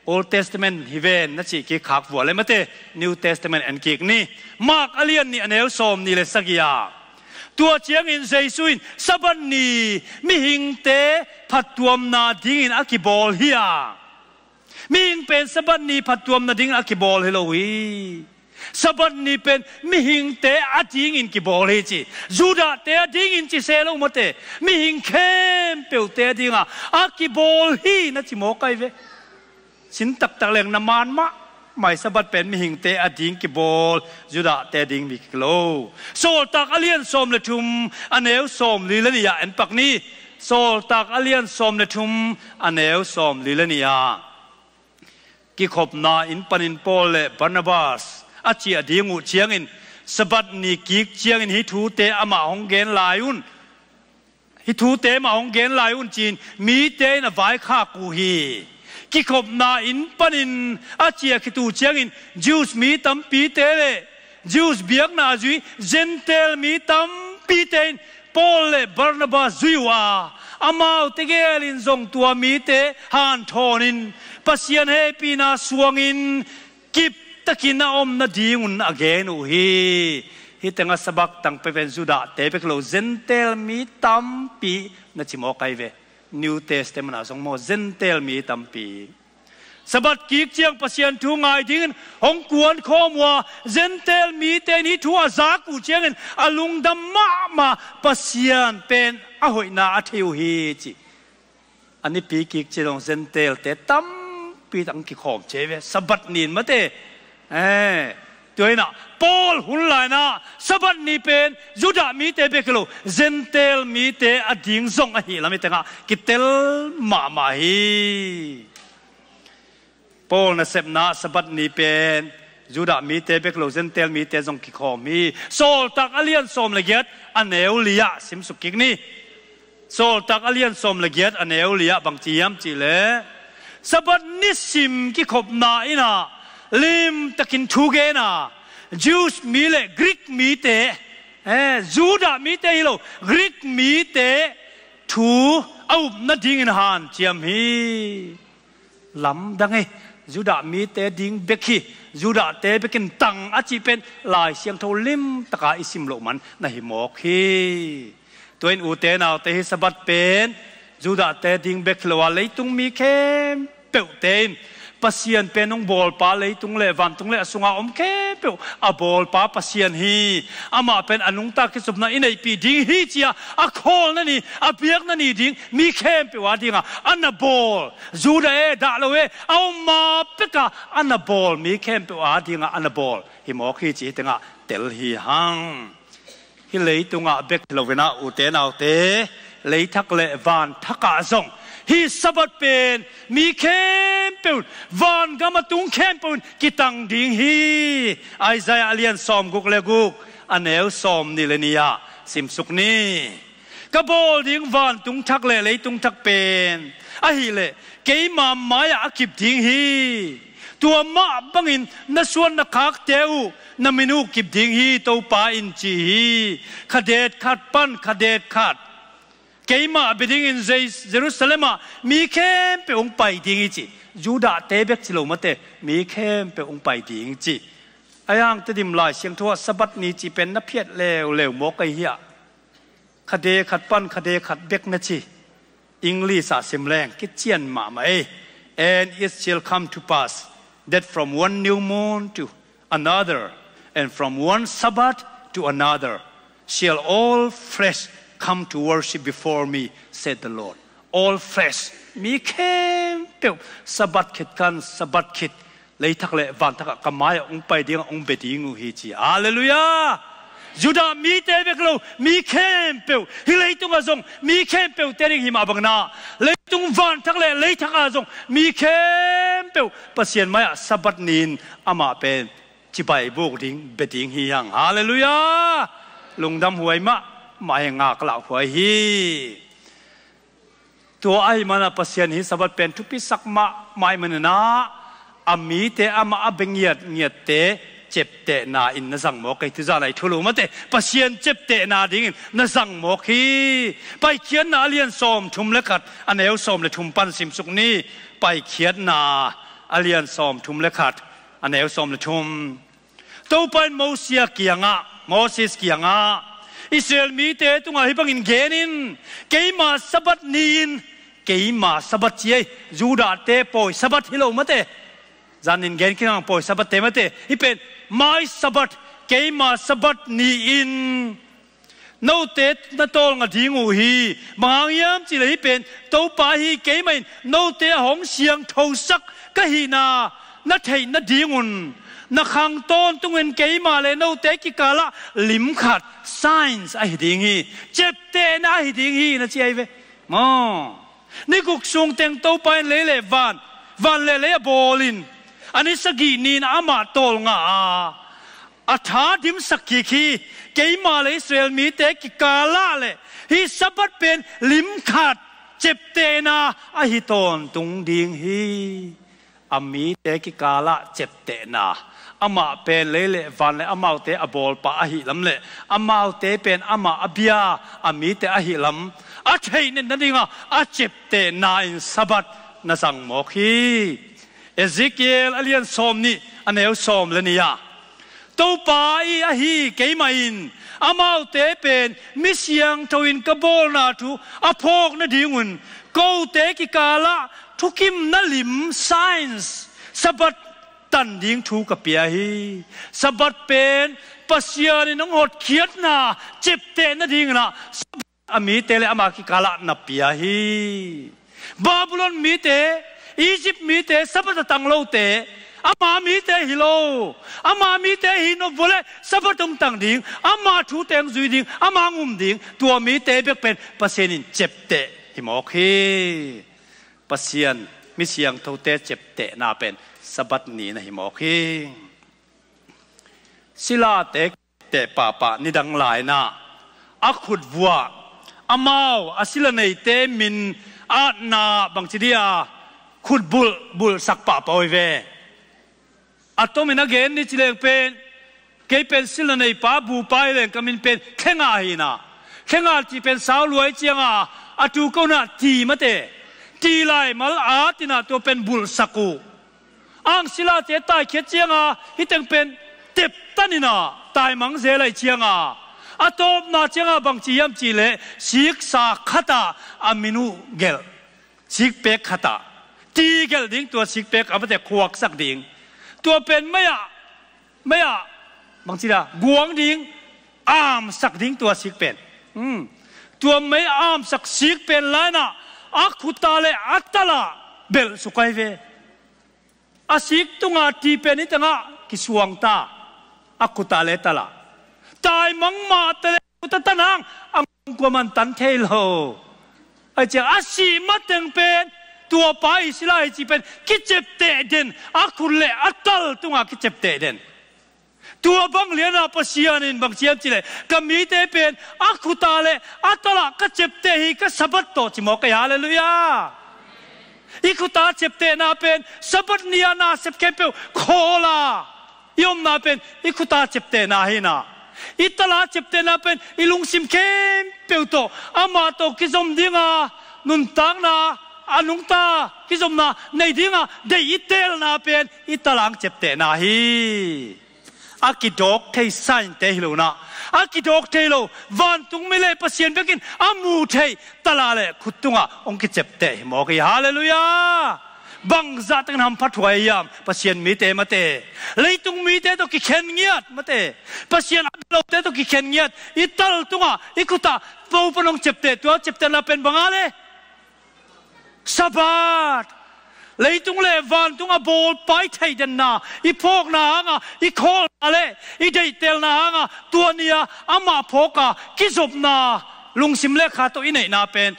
Old Testament ฮิเวนนัจจิกิขากวัวเลยมาเต New Testament เอ็นกิกนี่มากอเลียนนี่อันเอลสมนี่เลยสักอย่างตัวเชียงอินเซซุยนสับันนีมิหิงเตผัดตัวมนาดิ้งอินอากิบอลเฮียมิหิงเป็นสับันนีผัดตัวมนาดิ้งอากิบอลเฮโลวีสับันนีเป็นมิหิงเตอาดิ้งอินกิบอลเฮจิจูดาเตอาดิ้งอินจิเซโลมาเตมิหิงเข้มเปียวเตดิ้งอากิบอลฮีนัจิโมกไกเวสินตักตะเลงน้ำมันมะไม่สบัดเป็นมิหิงเตอดิ่งกิบอลจุดาเตดิ่งมิกโลโซลตักอเลียนสมเลทุมอันเอวสมลีเลนียาเอ็นปักนี้โซลตักอเลียนสมเลทุมอันเอวสมลีเลนียากิขบนาอินปันินโปเลบานาบาสอาเจียดิ่งอุเชียงอินสบัดนีกิกเชียงอินฮิทูเตอามาฮงเกนลายุนฮิทูเตมาฮงเกนลายุนจีนมีเตนไว้ข้ากูฮีกิขบนาอินปันินอาเจียคิตูเชียงอินจูสมีตัมปีเตเลจูสเบียกนาจุยเจนเตลมีตัมปีเตนโปเลบาร์นาบาจุยวาอามาอุตเกลินซงตัวมีเตฮันทอนินปัสยันเฮปีนาสวงอินกิบตะกินาอมนาดีงุนอเกนูฮีฮิตังสบักตังเปเป็นจุดาเตเปกโลเจนเตลมีตัมปีนาจิโมไกเวNew Testament นะสงโมเซนเตลมีตัมปีสบัดกิกเจียงปัสยันทูงไงดิ้งหงกวนข้อมัวเซนเตลมีเตนิทัวซากูเจียงอลุงดัมมาปัสยันเป็นอหอยนาเทวฮีจิ อันนี้ปีกิกเจลงเซนเตลแต่ตั้มปีตั้งกิขอมเชเวสบัดนินมาเตตัวน่ะปอลหุ่นไหลน่ะสบัดนี้เป็นยูดามีเตเบกโลเซนเตลมีเตอดิ่งส่งอะฮีละมีเตงะกิเตลมาฮีปอลน่ะเซมน่ะสบัดนี้เป็นยูดามีเตเบกโลเซนเตลมีเตส่งกิขอมีโซลตักอเลียนสมละเอียดอันเนวลียะสิมสุกิกนี่โซลตักอเลียนสมละเอียดอันเนวลียะบางจียมจีเลสบัดนิสิมกิขบนาอินะลิมตะกินทูเกนะจูสมีเลกรีกมีเตจูดามีเตฮิโลกรีกมีเตทูเอานาดิ่งอินหานเจียมฮีลำดังไงจูดามีเตดิ่งเบกฮีจูดาเตเบกินตังอาจีเป็นลายเสียงโทลิมตะกาอิสิมโลมันนาหิมอกฮีตัวเองอูเตนเอาเตฮิสบัดเป็นจูดาเตดิ่งเบกลวาเลยตุงมีเข้มเปิวเต็มปัสยันเป็นองบอลปาเลยตุงเลวันตุงเลสุงาอมเข้มเปิวอาบอลปาปัสยันฮีอามาเป็นอนุงตาคิสุบนาอินไอปีดิ่งฮีเจียอาโคลนั่นนี่อาเบียกนั่นนี่ดิ่งมีเข้มเปิวดิ่งอันนาบอลจูดาด่าเลยเอามาเปิกะอันนาบอลมีเข้มเปิวดิ่งอันนาบอลหิมอกฮีจีติงะเตลฮีฮังฮิเลยตุงะเบกลวินาอุเตนเอาเตเลยทักเลวันทักกะซงฮีสบัดเป็นมีเข้มเปิลวันกามาตุงเข้มเปิลกิตังดิ่งฮีไอซายาเลียนซอมกุกเลกุกอันเอลซอมนิเลนียาสิมสุกนี้กบอลดิ่งวันตุงทักเลยตุงทักเป็นไอฮีเลเกยมามายาอักิบดิ่งฮีตัวมาบังอินนัสวนนักขักเตวนามินุกิบดิ่งฮีตัวปาอินจีฮีขดเดดขัดปั้นขดเดดขัดเกยมาไปดิ่งอินเยรูซาเล็มมีเข้มไปองไปดิ่งจียูดาเตเบกสิโลมาเตมีเข้มไปองไปดิ่งจีไอ้ยังจะดิมลายเสียงทั่วสบัดนี้จีเป็นนับเพียรเลวมกไอเหี้ยขดเดขัดปั้นขดเดขัดเบกนะจีอิงลีสาเซมแรงกิเจียนมาไหม and it shall come to pass that from one new moon to another and from one Sabbath to another shall all flesh come to worship before me said the Lord all flesh มีเข้มเปียวสะบัดขิดกันสะบัดขิดเลยทักเลยวันทักกำไม้องไปดิ่งองเบดิ่งฮีจีฮาเลลูยายูดามีเตเบกโลมีเข้มเปียวฮิเลยตุงอาซงมีเข้มเปียวเตริงหิมาบังนาเลยตุงวันทักเลยทักอาซงมีเข้มเปียวปัสยันมายาสะบัดนินอามาเป็นจิบายบุกดิ่งเบดิ่งฮียังฮาเลลูยาลงดำหวยมะมาให้งากล่าวหวยฮีตัวไอ้มันปัสยันฮีสะบัดเป็นทุพิสักมะไม่มันนะอามีเตอามาอับเงียดเตเจ็บเตนาอินนสังโมกไอทุจาไรทุลุมาเตปัสยันเจ็บเตนาดิ่งนสังโมกีไปเขียนนาเลียนสอมทุมเล็กัดอันเอวสอมเลยทุมปันสิมสุกนี้ไปเขียนนาอาเลียนสอมทุมเล็กัดอันเอวสอมเลยทุมตัวเป็นโมเสสเกียงะโมเสสเกียงะอิสราเอลมีเตตุงาฮิบังอินเกนินเกยมาสบัดนีนเกยมาสบัดเจยูดาเตปอยสบัดฮิโลมาเตจานินเกนคินังปอยสบัดเตมาเตฮิเป็นไม่สบัดเกยมาสบัดนีอินโนเตตนตอลงดิ่งอูฮีบางยามจิเลยเป็นตัวปาฮีเกยไม่โนเตหงเสียงทศักก็ฮีนานัดให้นัดดิ่งอุนนักขังต้นตุงเงินเกยมาเลยโนเตกิกาละลิมขัด science ไอ้ดิ่งฮีเจ็บเตนะไอ้ดิ่งฮีนะเจ้าเวมอนี่กุกซุงเต็งตัวไปเล่วันเล่บอลินอันนี้สกีนีนอามาโตลงาอัฐาดิมสกีคีเกยมาเลยอิสราเอลมีเตกิกาละเลยฮีสบัดเป็นลิมขัดเจ็บเตนะไอ้ฮิตอนตุงดิ่งฮีอามีเตกิกาละเจ็บเตนะอามาเป็นเล่วันเลยอามาเตอบอลปะอหิลำเลยอามาเตเป็นอามาอบิยาอามีเตอหิลำอาเชยนั่นนั่นเองอาเจ็บเตนะอินสบัดน่าสังโมกีเอซิเคียลอเลียนซอมนี่อันเอลซอมเลยนี่ยาตัวปาอีอหิเกยมาอินอามาเตเป็นมิเซียงทวินกบอลนาทูอาพอกนาดิ่งุนกูเตกิกาละทุกิมนั่นลิม science สบัดตันดิ่งทูกับเปียฮีสบัดเป็นปัสยานิน้องหดเขียดนาเจ็บเตนนาดิ่งนะอามีเตเลอามากิกาละนับเปียฮี บาบิลอนมีเตอียิปต์มีเตสัพพะตังโลเตอามามีเตฮิโลอามามีเตฮิโนบุเลสัพพะตงตังดิ่งอามาทูเตงจุยดิ่งอามางุมดิ่งตัวมีเตเบกเป็นปัสเซียนินเจ็บเตหิมอกฮีปัสเซียนมิเสียงทูเตเจ็บเตน่าเป็นสับัดนี้นะหิมอกฮีศิลาเตเตป่าป่านิดังหลายนะอักขุดวัวอามาวอศิลาในเตมินอาณาบังจิดียขุดบุลสักป่าป่าเวอัตโตมินาเกนนี่จิเลงเป็นเกยเป็นศิลาในป่าบูไปเลยก็มินเป็นแข่งอาหินะแข่งอาที่เป็นสาวรวยเจียงอาตูก็น่ะทีมาเตทีไลมาลอาติน่ะตัวเป็นบุลสักูอังศิลาเตตายเขียเจียงฮิตังเป็นเจ็บตันินะตายมังเซลัยเจียงอัตโตนาเจียงบางจียมจีเลสิกสาขตาอามินูเกลสิกเปกขตาตีเกลดิ่งตัวสิกเปกเอาไปแต่ขวกสักดิ่งตัวเป็นไม่บางทีละกวงดิ่งอามสักดิ่งตัวสิกเป็นตัวไม่อามสักสิกเป็นแล้วนะอักขุตาเลอัตตาลาเบลสุกัยเวอาสิกตุงาตีเป็นนี่ตั้งกิสวงตาอักขุตาเลตาลาตายมังมาตะเลกุตตะนางอังกวมันตันเทโลไอ้เจ้าอาชีมาเต็งเป็นตัวไปสิลายจีเป็นกิจเจ็บเตะเด่นอักขุเลอัตตลตุงากิจเจ็บเตะเด่นตัวบังเลียนาปัสยานินบังเชียมจีเลก็มีเตเป็นอักขุตาเลอัตตละก็เจ็บเตะฮีก็สะบัดโตจิโมกยาเลลุยาอีขุตาเจ็บเตะนาเป็นสะบัดเนียนาเสพเก็บเปลโคลายอมนาเป็นอีขุตาเจ็บเตะนาฮีนาอิตลาเจ็บเตนาเป็นอิลุงซิมเข้มเปียวโตอามาโตกิจมดิ่งนุนตังนาอนุงตากิจมนาในดิ่งเดอิเตลนาเป็นอิตลังเจ็บเตนาฮีอากิดอกเทสันเตฮิโลนาอากิดอกเทโลวันตุงไม่เล่ปัสเซียนเบกินอามูเทตลาเลขุตุงองกิเจ็บเตหมอกยาเลลุยาบังจัดกันทำพัดถวายยามปัสเซียนมีเตมาเตเลยตุงมีเตต้องกิเขนเงียดมาเตปัสเซียนเราเตต้องกิเขนเงียดอิตลตุงอิคุตาปูปนองเจ็บเตตัวเจ็บเตน่าเป็นบังอะไรสะบัดเลยตุงเลวันตุงโบลไปไทยเดนนาอีพอกนาอีโคลอะไรอีเดเตลนาตัวเนียอามาพกกิจบนาลุงซิมเลขาตัวอินเนนาเป็น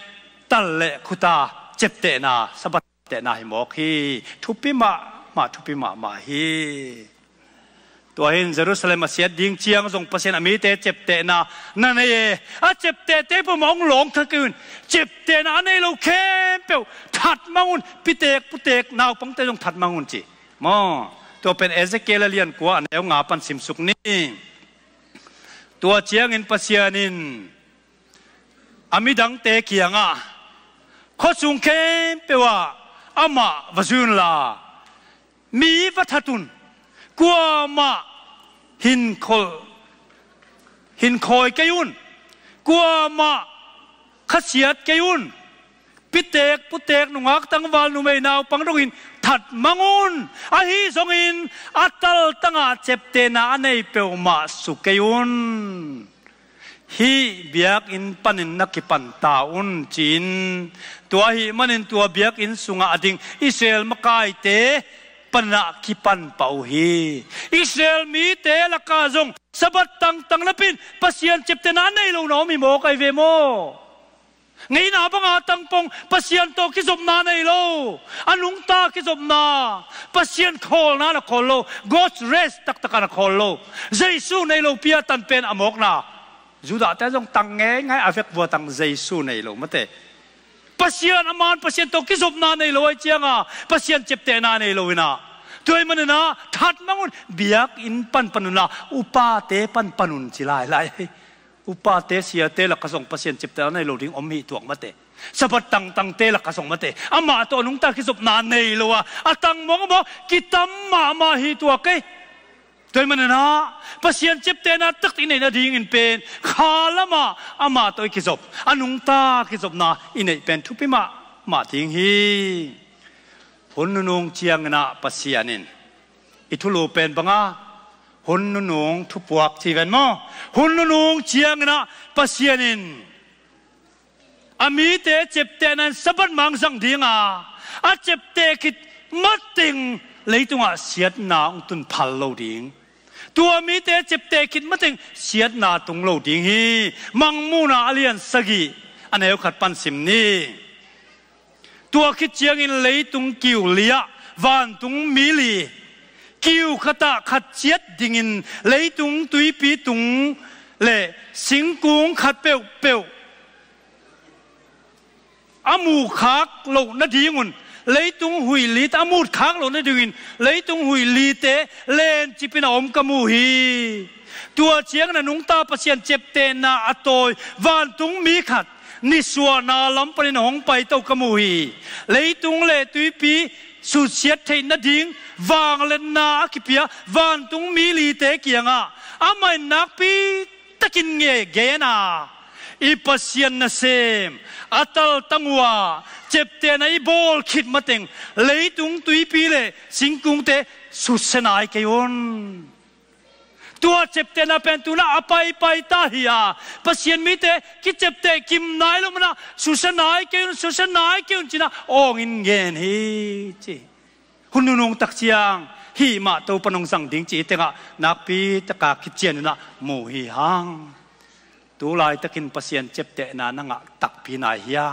ตัลเลคุตาเจ็บเตนาสะบัดแต่นายหมอกฮีทุปิมาทุปิมาฮีตัวเห็นเยรูซาเล็มเสียดิ่งเชียงส่งเปอร์เซ็นต์อเมริกาเจ็บเตนะนั่นเองเจ็บเตพวกมองหลงทั้งคืนเจ็บเตนะในโลกเข้มเปล่าถัดมังุนปิเตกนาวปังเตยงถัดมังุนจีมอตัวเป็นเอเซเกลเลียนกว่าแนวงาปันสิมสุกนี่ตัวเชียงอินเปอร์เซียนินอามิดังเตเกียงข้อสูงเข้มเปล่าอามาวัจุนลามีวัฒตุนกัวมาหินคอยกยุนกัวมาขเสียดกยุนปิเตกปุเตกนุงักตั้งวาลนุเมนาวปังรงอินถัดมังุนอาฮีสงอินอัตตลตั้งอาเจ็บเตนาในเปวมาสุกยุนฮีเบียกอินปันินนักกิปันตาอุนจีนตัวฮีมันอินตัวเบียกอินสุงาดิงอิสราเอลมากายเตปนักกิปันเป่าฮีอิสราเอลมีเตละกาจงสะบัดตังนับปินปัสยันเจ็บเตนานในโลกน้อมีโมกไอเวโมไงนาบังอาตังปงปัสยันโตกิจบนาในโลอนุงตากิจบนาปัสยันโคลนาละโคลโล God's rest ตักกันโคลโลเยซูในโลเปียตันเป็นอมกนาจุดาแต่ต้องตั้งไงอาเฟกวัวตั้งเยซูในโลมาเตปัสยันอามานปัสยันโตกิจบนาในโลไอเจียงปัสยันเจ็บเตนาในโลวินาตัวมันนะทัดมังุนเบียกอินปันปนุนาอุปาเตปันปนุนจิลายอุปาเตเสียเตลักส่งปัสยันเจ็บเตนาในโลดิ้งอมมีตัวมาเตสะบัดตังเตลักส่งมาเตอามาตัวนุงตากิจบนาในโลอะตังมองบอกกิตัมมาฮีตัวเกตัวมันนะปัสยันเจ็บเตนาตักอินในนาดิ้งอินเป็นขาละมาอามาตัวกิจบอนุงตากิจบนาอินในเป็นทุพิมาทิ้งฮีหนนุงเชียงนาปัสยานินอิทุลูเป็นบังอาหนนุงทุปวกที่กันมั้งหนนุงเชียงนาปัสยานิน อามีเตเจ็บเตนั้นสะบัดมังสังดีงอาเจ็บเตคิดมัดติงเลยตัวเสียดนาองตุนพัลโลดิงตัวมีเตเจ็บเตคิดมัดติงเสียดนาตุงโลดิงฮีมังมูนาอเลียนสกีอันนี้ขัดปันสิมนี้ตัวคิดเจียงอินเลยตุงกิวเลียวันตุงมิลีกิวขตาขัดเจียดดิ่งเลยตุงตุยปีตุงเล่สิงกุงขัดเปียวอามูคักโลนาดีงุนเลยตุงหุยลีตอามูคักโลนาดีงุนเลยตุงหุยลีเตเลนจิปินาอมกมูฮีตัวเจียงนันุงตาปเสียนเจ็บเตนาอโตยวันตุงมีขัดนิสวนาล้ำปรินหงไปเต้ากมูฮีเลยตุงเลตุยปีสุดเสียดเทนดิ่งวางเลนนาคิเปียวันตุงมีลีเตเกียงอาไม่นักปีตะกินเงเกนาอีปัสยันนาเซมอัตลตังวาเจ็บเตนไอบอลคิดมาเต็งเลยตุงตุยปีเลสิงกุงเตสุดเสนายเกยอนตัวเจ็บเตนะเป็นตัวน่ะไปตาหิยาปัสยันมิเตคิดเจ็บเตกิมนายลงมาสุดเสนายเกยอนสุดเสนายเกยอนจีน่ะโอ้งินเงินฮีจีคุณนุ่งตักเชียงฮีมาตัวปนงสังดิ้งจีเตงะนักปีตะกาคิดเจียนน่ะโมหิฮังตัวลายตะกินปัสยันเจ็บเตนะนังะตักปีนายฮิยา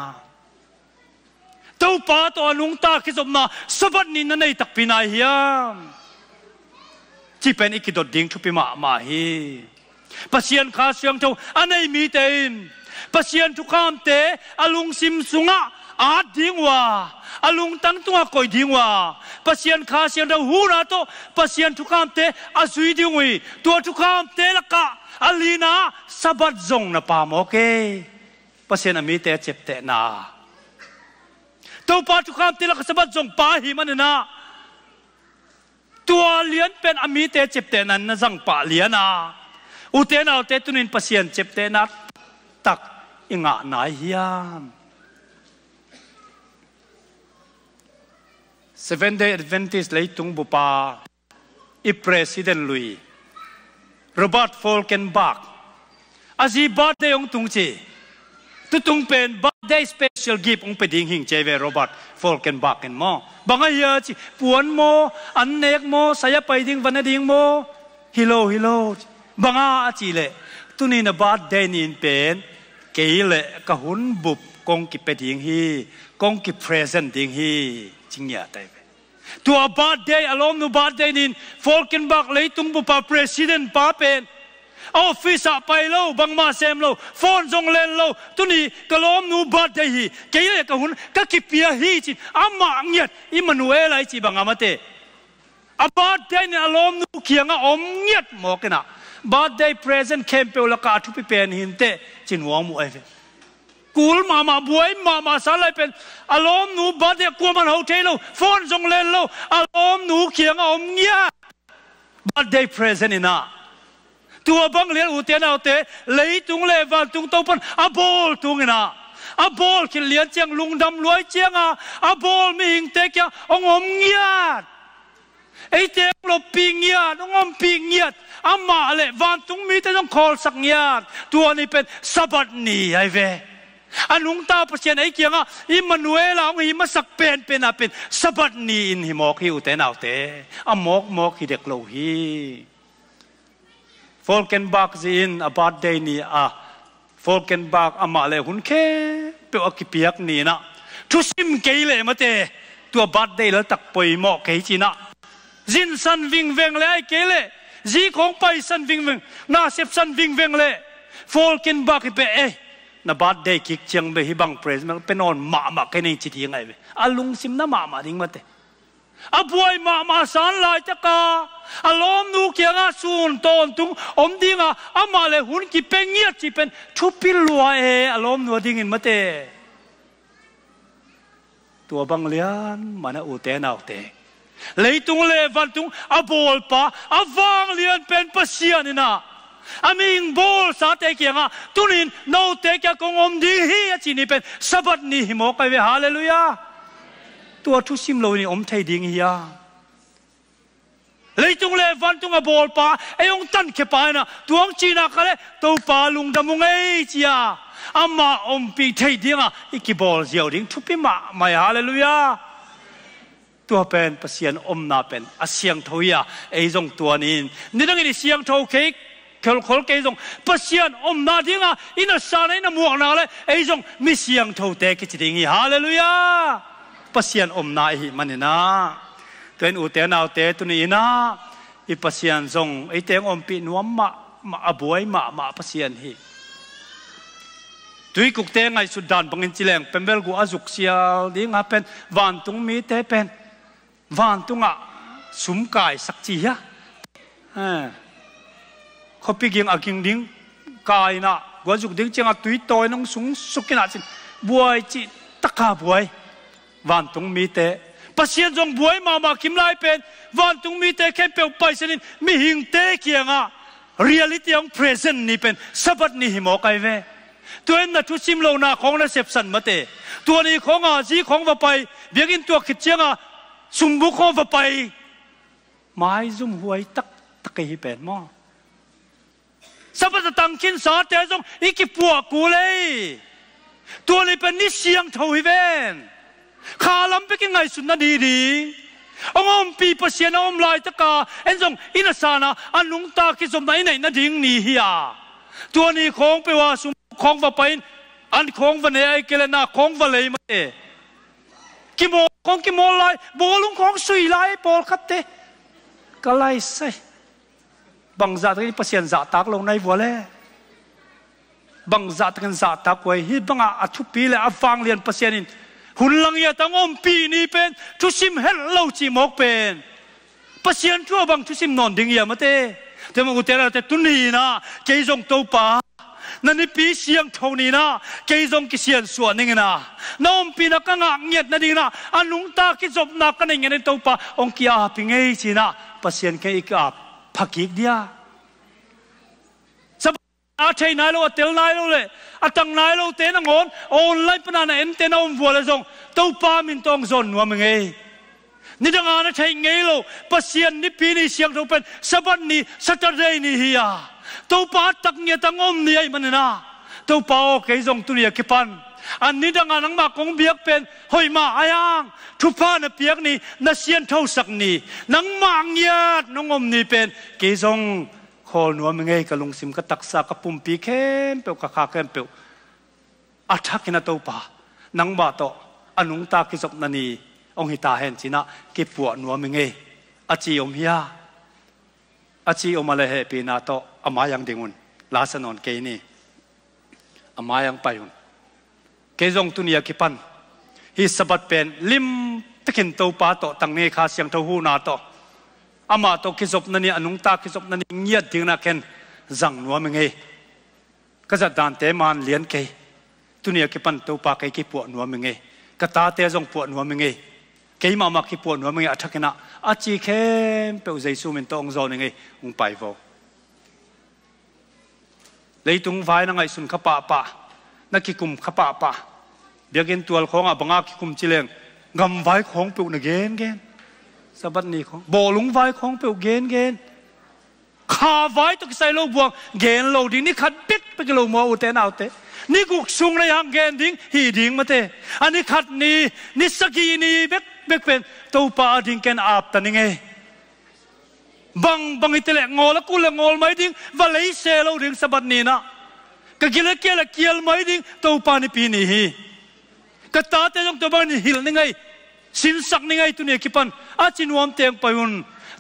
ตัวป้าตัวลุงตาคิดสมนาสบัดนินนั่นไอตักปีนายฮิยาที่เป็นอีกดดดิ้งทุปิมาฮีปัสยันขาเสียงเท่าอันไหนมีเต็มปัสยันทุกคำเตอลุงซิมสุงะอาดิ้งว่าอลุงตั้งตัวคอยดิ้งว่าปัสยันขาเสียงเท่าหูนาโตปัสยันทุกคำเตอาสุยดิ้งวีตัวทุกคำเตละกะอลีนาสบัดจงนะปามโอเคปัสยันมีเตเจ็บเตนาตัวปาทุกคำเตละกะสบัดจงปาหิมันนะตัวเลี้ยนเป็นอมีเตเจ็บเตนั้นนะจังปะเลี้ยนาอุเตนาเตตุนินปัสยันเจ็บเตนัดตักอิงะนายฮิยาม7-day Adventist เลยตุงบุปาอีPresidentลุยโรเบิร์ตโฟลเกนบักอาจีบัตเดย์องตุงจีตุงเป็นบัตเดย์สเปเชียลกิฟต์องไปดิ้งหิงเจเวโรเบิร์ตโฟลเกนบักกันมั้งบางอย่างจีปวนโมอันเนกโมสายไปดิ้งวันดิ้งโมฮิโลบางอาจีเล่ตุนี่นะบัตเดย์นี่เป็นเกย์เล่กะหุนบุบกงกิไปดิ้งฮีกงกิเพรสเซนต์ดิ้งฮีจริงอย่าได้ตัวบาดเดย์อารมณ์นูบาดเดย์นินโฟลเกนบักเลยตุงบุปผาประธานป้าเป็นออฟฟิศไปเล่าบังมาเซมเล่าฟอนจงเล่นเล่าตุนี่กลมนูบาดเดย์เกี่ยกับหุ่นก็กิเปียฮีจิอามาเงียดอิมานูเอลไอจีบังอามาเตอบาดเดย์เนี่ยอารมณ์นูเขียงอมเงียดหมอกนะบาดเดย์ present เคมเปลละกาทุกปีเป็นหินเตจินวงมูเอฟกูลมาบวยมาสารเป็นอารมณ์หนูบาดเจ็บกลัวมันเอาเทโลฟอนจงเล่นโลอารมณ์หนูเขียงอมเงียบาดเจ็บ present นี่นะตัวบังเลียนอุเทนเอาเตเลยตุงเลวันตุงโตปันอาโบลตุงนะอาโบลคิดเลียนเจียงลุงดำรวยเจียงอาโบลมีหิงเตกอมเงียดไอเตงลบปีเงียดอมปีเงียดอามาเลวันตุงมีแต่ต้องคอลสักเงียดตัวนี้เป็นสะบัดนี่ไอเวอันนุงตาประเชียนไอ้เกียงอิมานูเอลองหิมาสักเป็นสะบัดนีอินหิมอกฮิวเตนเอาเตอมอกฮิเด็กโลฮีโฟลเกนบักจีนอบาดเดนีโฟลเกนบักอามาเลหุนเคเปียวกิเปียกนี่นะทุสิมเกยเลมาเตตัวบาดเดแล้วตักปอยหมอกเกยจีนะจินสันวิงเวงเลยไอ้เกเลจีของไปสันวิงเวงน่าเสพสันวิงเวงเลยโฟลเกนบักเปนบาดเดย์คิกเชียงเบฮิบังเพรสมันเป็นนอนมาแค่นี้จิตยังไงเว้อลุงซิมน้ำมาดิ้งมาเตอป่วยมาสารลายตะกาอารมณ์นูเกียงสูนตอนตุงดิ้งอามาเลยหุ่นกิเป็นเงียบจีเป็นชุบพิลัวอารมณ์นูดิ้งมาเตตัวบังเลียนมันอุเตนเอาเตเลยตุงเลวันตุงอาโบลปะอาวังเลียนเป็นปัสเซียนี่นะอามิงโบลสาเตเกียงตุนินโนเตเกียกงอมดีฮีจีนี่เป็นสะบัดนี่หิมอกไปเวฮาเลลูยาตัวทุสิมโลนี่อมไทยดิ้งฮีย lấy tung lệ văn tung à bol pa ai ông tan ke pa na tuang chi na kale to pa lung da mung ai chia ama om pi thei dinga ikibol ziau ding thupi ma mai hallelujah tua pen pasien om na pen asiang thoya ei jong tuanin nidang ni siang tho ke khol ke jong pasien om na dinga ina sa na muak na le ei jong mi siang tho te ke chiding hallelujah pasien om na hi manina ten u te nau te tu ni na i pasien jong ei teng om pi nuam ma abuai ma pasien hi tui kuk te ngai sudan bangin chileng pembel gu azuk sial ding a pen van tung mi te pen van tunga sum kai sak chi ya khopi ging aking ding kai na gu azuk ding chenga tui toy nong sung sukina chin buai chi taka buai van tung mi te pasien jong buai ma kim lai pen van tung mi te kem pe pai senin mi hing te kianga reality ang present ni pen sabat ni himo kai veตัวนั้นทุสิมโลนาของนักเสพสันมาเตตัวนี้ของอาจีของว่าไปเบียกินตัวขิดเชียงสุมบุกของว่าไปไม้ซุ่มหวยตักให้เป็นหม้อสับปะรดตังกินสาเตจงอีกปัวกูเลยตัวนี้เป็นนิสัยทวีเวนข้าลำไปกินไงสุดนั่นดีองค์ปีปัสเซียนองค์ลายตะกาเอ็นจงอินาสานะอันลุงตาคิดสมไหนนั่นดิ่งนี่เฮียตัวนี้ของไปว่าสุของว่าไปอันของวันนี้ไอ้เกลน่าของวันเลยมาเอ๋กิโมของกิโมไลโบลุงของสุยไลโบลคัดเตก็ไล่ใส่บางจัดที่เปอร์เซ็นต์จัดตักลงในวัวเล่บางจัดกันจัดตักไว้ฮิบังอาทุปีเลยอาฟังเรียนเปอร์เซ็นต์หุ่นลังยาตั้งอมปีนี้เป็นทุสิมเฮลโลจีมอกเป็นเปอร์เซ็นต์ทั่วบางทุสิมนอนดิ่งยามาเตแต่มาอุตระแต่ตุนีนะเกยจงโตป่านั่นนี่ปีเสียงเท่านี้นะเกยจงกิเสียนส่วนนึงนะน้องปีนักงานเงียบนั่นดีนะอันลุงตาคิดจบนักกันอย่างนี้ตัวป่าองค์กี้อาปิงเอ้จีนะปัสเซียนแค่อีกอาพักอีกเดียสับอาชัยนายโลเตลนายโลเลยอาตังนายโลเตนังอนออนไลน์ปนาเอ็นเตนอมวัวเลยจงตัวป่ามินตองจนว่ามึงเอ้นี่ดังอาชัยไงโลปัสเซียนนี่ปีนี้เสียงเท่าเป็นสัปดาห์นี้สัตย์เดย์นี่เฮียตัวป่าตักเงียตังอมนี่ไอ้มันนะตัวป่าโอเคจงตุนียกิปันอันนี้ดังนังมาคงเบียกเป็นหอยมาอายังทุพานเปียกนี่นัเสียนเท่าสักนี่นังมังเงียดน้องอมนี่เป็นเกจงขอหนัวมึงไงกะลุงซิมกะตักษากะปุ่มปีเข้มเปียวกะขาเข้มเปียวอัฐกินะตัวป่านังบาโตอนุงตากิจกนันนี่องหิตาเห็นจีนะกิปวดหนัวมึงไงอาจีอมเฮียอาจีอมอะไรเหปีนาโตอามายังดิ่งุนลาสนนเกนี่อามายังไปยุนเกจงตุนียกิปันฮิสบัดเป็นลิมตะกินตัวป่าโตตังเนคาเสียงเท่าหูนาโตอามาโตกิจกนันนี่อนุงตากิจกนันนี่เงียดดิ่งนักเห็นจังหนัวมึงไงก็จะดานเตมันเลี้ยนเกตุนียกิปันตัวป่าเกกิปวดหนัวมึงไงก็ตาเตจงปวดหนัวมึงไงเกี่ยมาคิดปวดหัวมึงอัฐกินะอาจีเข้มเปล่าใจสู้มันต้องจอนึงไงมึงไปvôเลยตรงไฟนั่งไงสุนขปะปะนักกิคุมขปะปะเบียกินตัวของบังอากิคุมจิเลงงำไฟของเปล่าเกนสบัดนี้ของบ่ลุงไฟของเปล่าเกนข้าไฟตุกใส่โลบวงเกนโลดิ้งนี่ขัดปิ๊กไปกิโลมัวอุเตนเอาเตนี่กุกซุงในหางเกนดิ้งหีดิ้งมาเตอันนี้ขัดนี่สกีนี่เบ็กเป็นตัวป่าดิ้งแกนอาบตันยังไงบังอิตเลงอแล้วกูเลงอไม่ดิ้งว่าเลยเซลดิ้งสบัดนี้นะก็กิเลเกียลไม่ดิ้งตัวป่านี่ปีนี้ก็ตาเตจงตัวบ้านหิลยังไงสินสักยังไงตัวนี้คิดปันอาจินวมเตียงไปอุน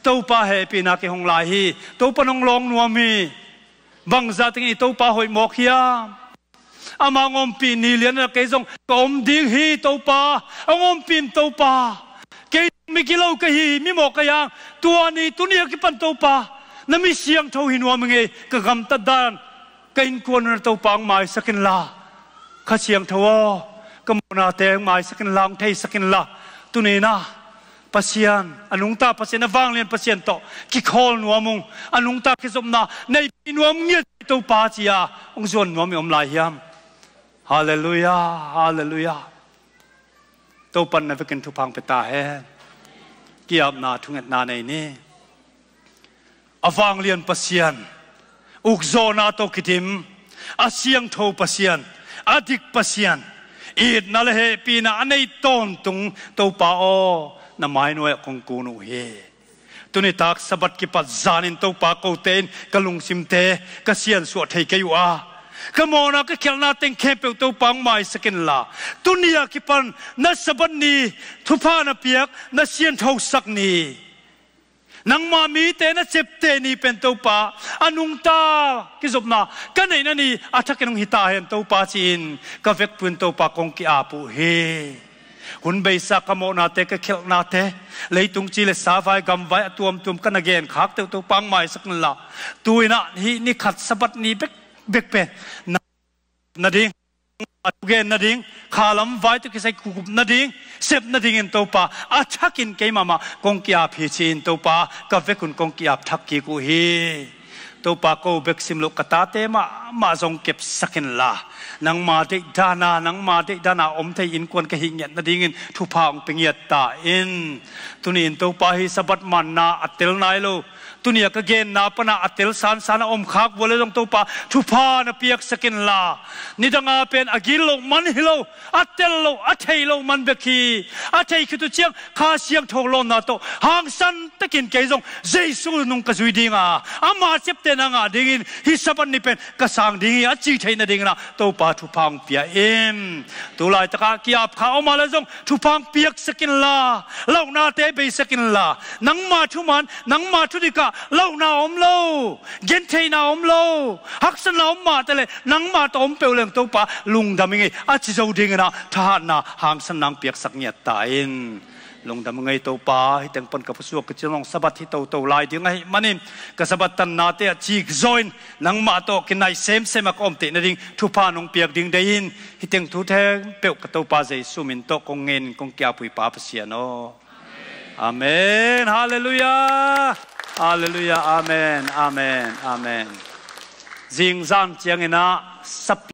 ตัวป่าเฮปีนักหงลายตัวป่านงลองนวมีบังจัดยังไงตัวป่าหอยหมอกเฮียอามางอมปีนี่เลี้ยนเกยจงกอมดิ้งฮีตัวป่าองอมปีนตัวป่าเกยมีกิโลกะฮีมีหมอกกะยังตัวนี้ตัวนี้กิปันตัวป่านั่นมีเสียงเท่าหินวมึงเองกะกำตัดดานกะอินกวนนตัวป่าหมายสักินลาข้าเสียงเท่ากะมนาเตงหมายสักินลาเทสักินลาตัวนี้นะปัสยานอนุงตาปัสยานวางเลียนปัสยานโตกิคอลนัวมุงอนุงตาคิสมนาในนัวมุงเนี่ยตัวป่าจียาองส่วนนัวมีอมลายยามฮาเลลูยาฮาเลลูยาตัวปันนับกันทุพังเปตาเฮกี่อาบนาทุงเอ็ดนาในนี้ avang lian pasian ukzona to kitim asiang tho pasian adik pasian it nalhe pina anei ton tung to pa o na mai noi kong kunu he tuni tak sabat ki pat zanin to pa ko ten kalung simte kasian su thei kayua kamona ka khelna teng khepeu to pang mai sakin la tunia ki pan na sabat ni thupa na piak na sian tho sak ni nang ma mi te na chep te ni pen to pa anung ta ki zopna ka nei na ni athakenung hita hen to pa chin ka vek pun to pa kong ki apu he hun bei sa kamo na te ka khel na te leitung chi le sa vai gam vai tuam kan again khak te to pang mai sak la tuina hi ni khat sabat ni bek pe na ding again na ding khalam vai to ki sai kup na ding sep na ding en to pa athakin ke mama kong ki ap hi chin to pa ka vekun kong ki ap thak ki ku hi to pa ko bek sim lo kata te ma zong kep sakin la nang ma de dana om thei in kon ka hinget na dingin thu phang pengiat ta in tunin to pa hi sabat man na atel nai lo tunia ka gen na pana atel san sana om khak bole jong to pa thu pha na piak sakin la nidanga pen agil lo man hilo atel lo athei lo man bekhi athei khitu chiang kha siang tholo na to hang san takin ke jong jesu nung ka zui dinga ama chep te na nga dingin hi saban ni pen ka sang dingi a chi thei na ding na to pa thu phang pia em tu lai taka kiap kha oma la jong thu phang piak sakin la lo na te be sakin la nang ma thu man nang ma thu dika lâu na om lâu gen thei na om lâu hắc san na om ma tele nang ma to om peu leng to pa lung da mingi a chi zo ding na tha na hang san nang piak sak nya ta in lung da mingi to pa hi teng pon ka psu ka chilong sabat hi to lai ding ai manin ka sabat tan na te chi join nang ma to kinai sem ak om te na ding thu pa nong piak ding de in hi teng thu the peu ka to pa jai sumin to kong ngen kong kya pui pa pasia no amen hallelujah Hallelujah, amen, amen, amen. Jing zang chiang ina sap